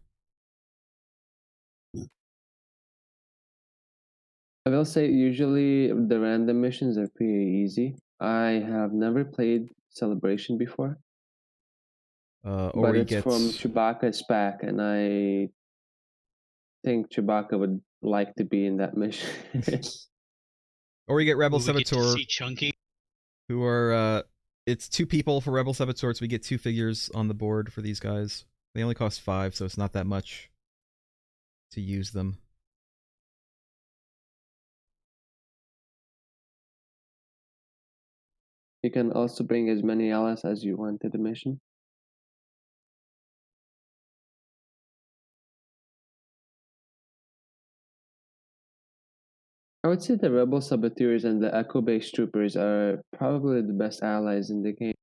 [SPEAKER 4] I will say usually the random missions are pretty easy. I have never played Celebration before. But it's from Chewbacca's pack, and I think Chewbacca would like to be in that mission.
[SPEAKER 1] Or we get Rebel
[SPEAKER 2] We get
[SPEAKER 1] Saboteur,
[SPEAKER 2] to see Chunky.
[SPEAKER 1] who are... it's 2 people for Rebel Saboteur, so we get 2 figures on the board for these guys. They only cost 5, so it's not that much to use them.
[SPEAKER 4] You can also bring as many allies as you want to the mission. I would say the Rebel Saboteurs and the Echo-based Troopers are probably the best allies in the game.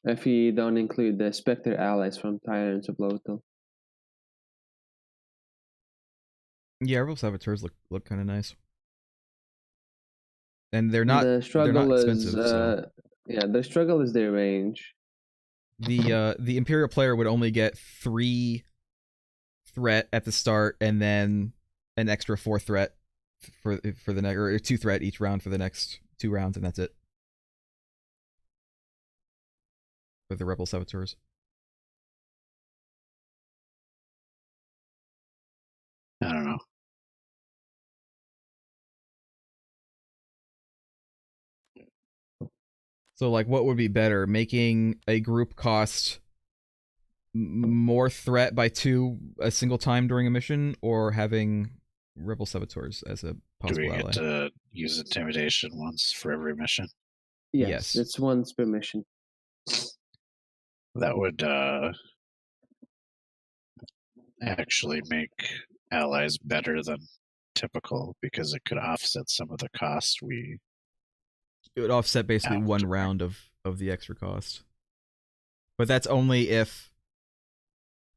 [SPEAKER 4] If you don't include the Spectre allies from Tyrants of Lothal.
[SPEAKER 1] Yeah, Rebel Saboteurs look kind of nice. And they're not
[SPEAKER 4] expensive.
[SPEAKER 1] So.
[SPEAKER 4] Yeah, the struggle is their range.
[SPEAKER 1] The Imperial player would only get 3 threat at the start, and then an extra 4 threat for the next, or 2 threat each round for the next 2 rounds, and that's it. For the Rebel Saboteurs.
[SPEAKER 3] I don't know.
[SPEAKER 1] So, like, what would be better? Making a group cost more threat by 2 a single time during a mission, or having Rebel Saboteurs as a
[SPEAKER 3] Do we
[SPEAKER 1] possible
[SPEAKER 3] get
[SPEAKER 1] ally.
[SPEAKER 3] to use intimidation once for every mission?
[SPEAKER 4] Yes, it's once per mission.
[SPEAKER 3] That would actually make allies better than typical because it could offset some of the cost we.
[SPEAKER 1] It would offset basically
[SPEAKER 3] have
[SPEAKER 1] one
[SPEAKER 3] to bring.
[SPEAKER 1] round of the extra cost. But that's only if.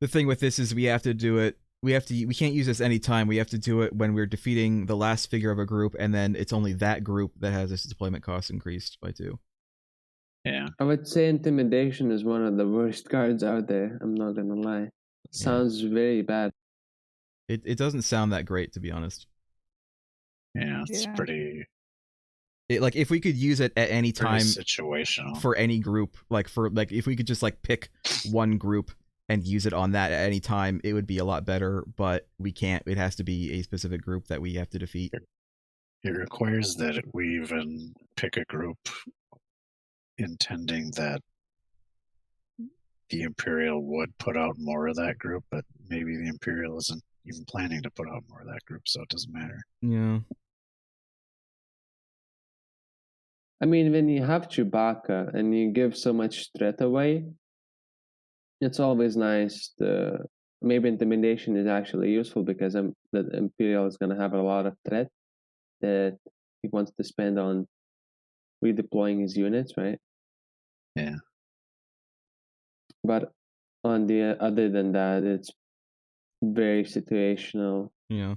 [SPEAKER 1] The thing with this is we have to do it. We can't use this any time. We have to do it when we're defeating the last figure of a group, and then it's only that group that has its deployment cost increased by 2.
[SPEAKER 3] Yeah.
[SPEAKER 4] I would say intimidation is one of the worst cards out there. I'm not gonna lie. It sounds very bad.
[SPEAKER 1] It doesn't sound that great, to be honest.
[SPEAKER 3] Yeah, it's pretty.
[SPEAKER 1] Like if we could use it at any time,
[SPEAKER 3] situational
[SPEAKER 1] for any group, like if we could just like pick one group and use it on that at any time, it would be a lot better. But we can't. It has to be a specific group that we have to defeat.
[SPEAKER 3] It requires that we even pick a group intending that the Imperial would put out more of that group, but maybe the Imperial isn't even planning to put out more of that group, so it doesn't matter.
[SPEAKER 1] Yeah.
[SPEAKER 4] I mean, when you have Chewbacca and you give so much threat away, it's always nice to. Maybe intimidation is actually useful because the Imperial is going to have a lot of threat that he wants to spend on redeploying his units, right?
[SPEAKER 3] Yeah.
[SPEAKER 4] But on the other than that, it's very situational.
[SPEAKER 1] Yeah.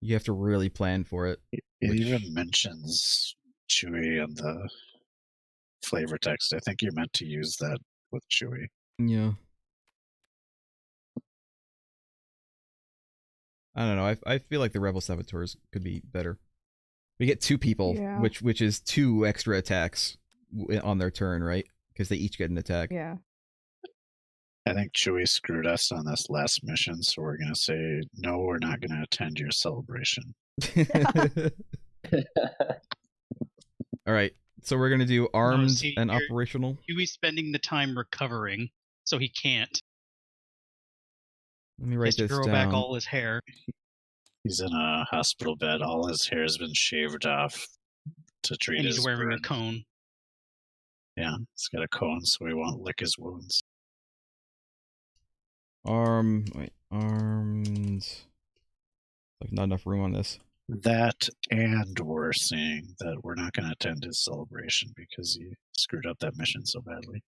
[SPEAKER 1] You have to really plan for it.
[SPEAKER 3] It even mentions Chewie in the flavor text. I think you're meant to use that with Chewie.
[SPEAKER 1] Yeah. I don't know. I feel like the Rebel Saboteurs could be better. We get 2 people, which is 2 extra attacks on their turn, right? Because they each get an attack.
[SPEAKER 5] Yeah.
[SPEAKER 3] I think Chewie screwed us on this last mission, so we're going to say, no, we're not going to attend your celebration.
[SPEAKER 1] All right. So we're going to do armed and operational.
[SPEAKER 2] Chewie's spending the time recovering, so he can't.
[SPEAKER 1] Let me write this down.
[SPEAKER 2] Grow back all his hair.
[SPEAKER 3] He's in a hospital bed. All his hair has been shaved off to treat
[SPEAKER 2] and
[SPEAKER 3] his
[SPEAKER 2] he's wearing
[SPEAKER 3] burn.
[SPEAKER 2] a cone.
[SPEAKER 3] Yeah, he's got a cone so he won't lick his wounds.
[SPEAKER 1] Armed. Like not enough room on this.
[SPEAKER 3] That, and we're saying that we're not going to attend his celebration because he screwed up that mission so badly.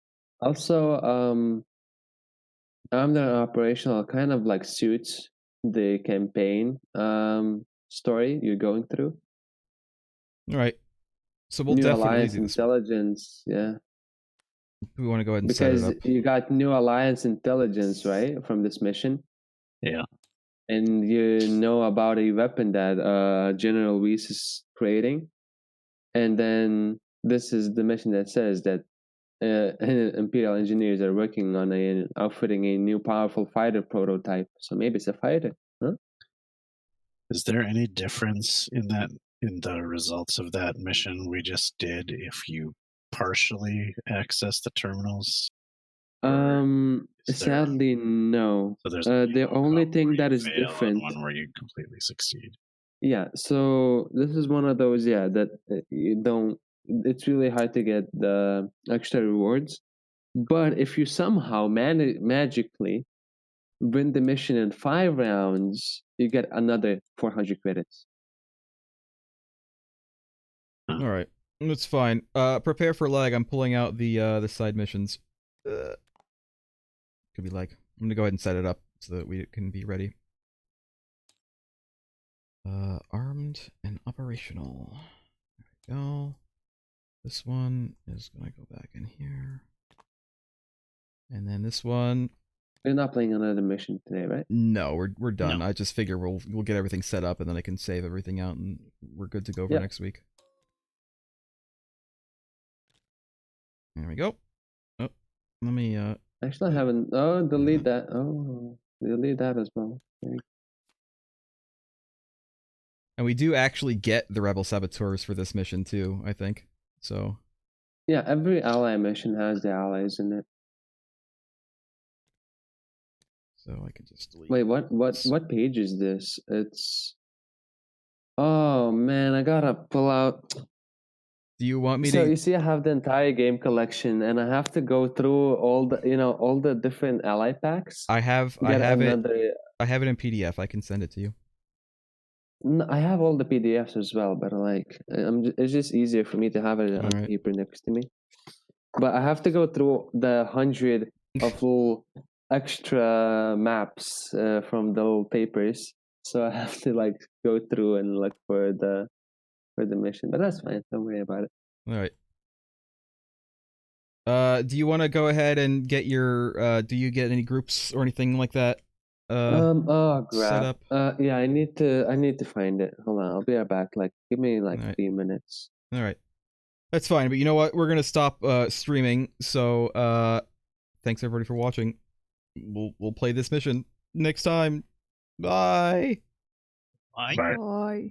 [SPEAKER 4] Also, armed and operational kind of like suits the campaign story you're going through.
[SPEAKER 1] All right. So we'll
[SPEAKER 4] New
[SPEAKER 1] definitely
[SPEAKER 4] Alliance
[SPEAKER 1] do this.
[SPEAKER 4] Intelligence, yeah.
[SPEAKER 1] We want to go ahead and set it up.
[SPEAKER 4] Because you got New Alliance Intelligence, right, from this mission.
[SPEAKER 3] Yeah.
[SPEAKER 4] And you know about a weapon that General Weiss is creating. And then this is the mission that says that Imperial engineers are working on outfitting a new powerful fighter prototype. So maybe it's a fighter, huh?
[SPEAKER 3] Is there any difference in the results of that mission we just did if you partially access the terminals?
[SPEAKER 4] Sadly, no.
[SPEAKER 3] So there's
[SPEAKER 4] the only thing that is different.
[SPEAKER 3] One where you completely succeed.
[SPEAKER 4] Yeah, so this is one of those, that you don't. It's really hard to get the extra rewards, but if you somehow magically win the mission in 5 rounds, you get another 400 credits.
[SPEAKER 1] All right, that's fine. Prepare for lag. I'm pulling out the side missions. Could be lag. I'm gonna go ahead and set it up so that we can be ready. Armed and operational. There we go. This one is gonna go back in here. And then this one.
[SPEAKER 4] You're not playing another mission today, right?
[SPEAKER 1] No, we're done.
[SPEAKER 3] No.
[SPEAKER 1] I just figure we'll get everything set up and then I can save everything out and we're good to go for next week. There we go. Oh, let me
[SPEAKER 4] Actually, I haven't. Oh, delete that. Oh, delete that as well. Okay.
[SPEAKER 1] And we do actually get the Rebel Saboteurs for this mission too, I think. So.
[SPEAKER 4] Yeah, every ally mission has the allies in it.
[SPEAKER 1] So I can just delete.
[SPEAKER 4] Wait, what page is this? It's Oh man, I gotta pull out.
[SPEAKER 1] Do you want me
[SPEAKER 4] So
[SPEAKER 1] to?
[SPEAKER 4] you see, I have the entire game collection, and I have to go through all the different ally packs.
[SPEAKER 1] I have
[SPEAKER 4] Get
[SPEAKER 1] it. I have it in PDF. I can send it to you.
[SPEAKER 4] I have all the PDFs as well, but like, it's just easier for me to have it on
[SPEAKER 1] Alright.
[SPEAKER 4] paper next to me. But I have to go through the 100 of little extra maps from the little papers, so I have to like go through and look for the mission. But that's fine. Don't worry about it.
[SPEAKER 1] All right. Do you want to go ahead and get your? Do you get any groups or anything like that?
[SPEAKER 4] Oh,
[SPEAKER 1] set
[SPEAKER 4] crap.
[SPEAKER 1] up.
[SPEAKER 4] Yeah, I need to find it. Hold on, I'll be right back. Like, give me like
[SPEAKER 1] All right.
[SPEAKER 4] 3 minutes.
[SPEAKER 1] All right. That's fine, but you know what? We're gonna stop streaming. So thanks everybody for watching. We'll play this mission next time. Bye.
[SPEAKER 2] Bye.
[SPEAKER 3] Bye.
[SPEAKER 5] Bye.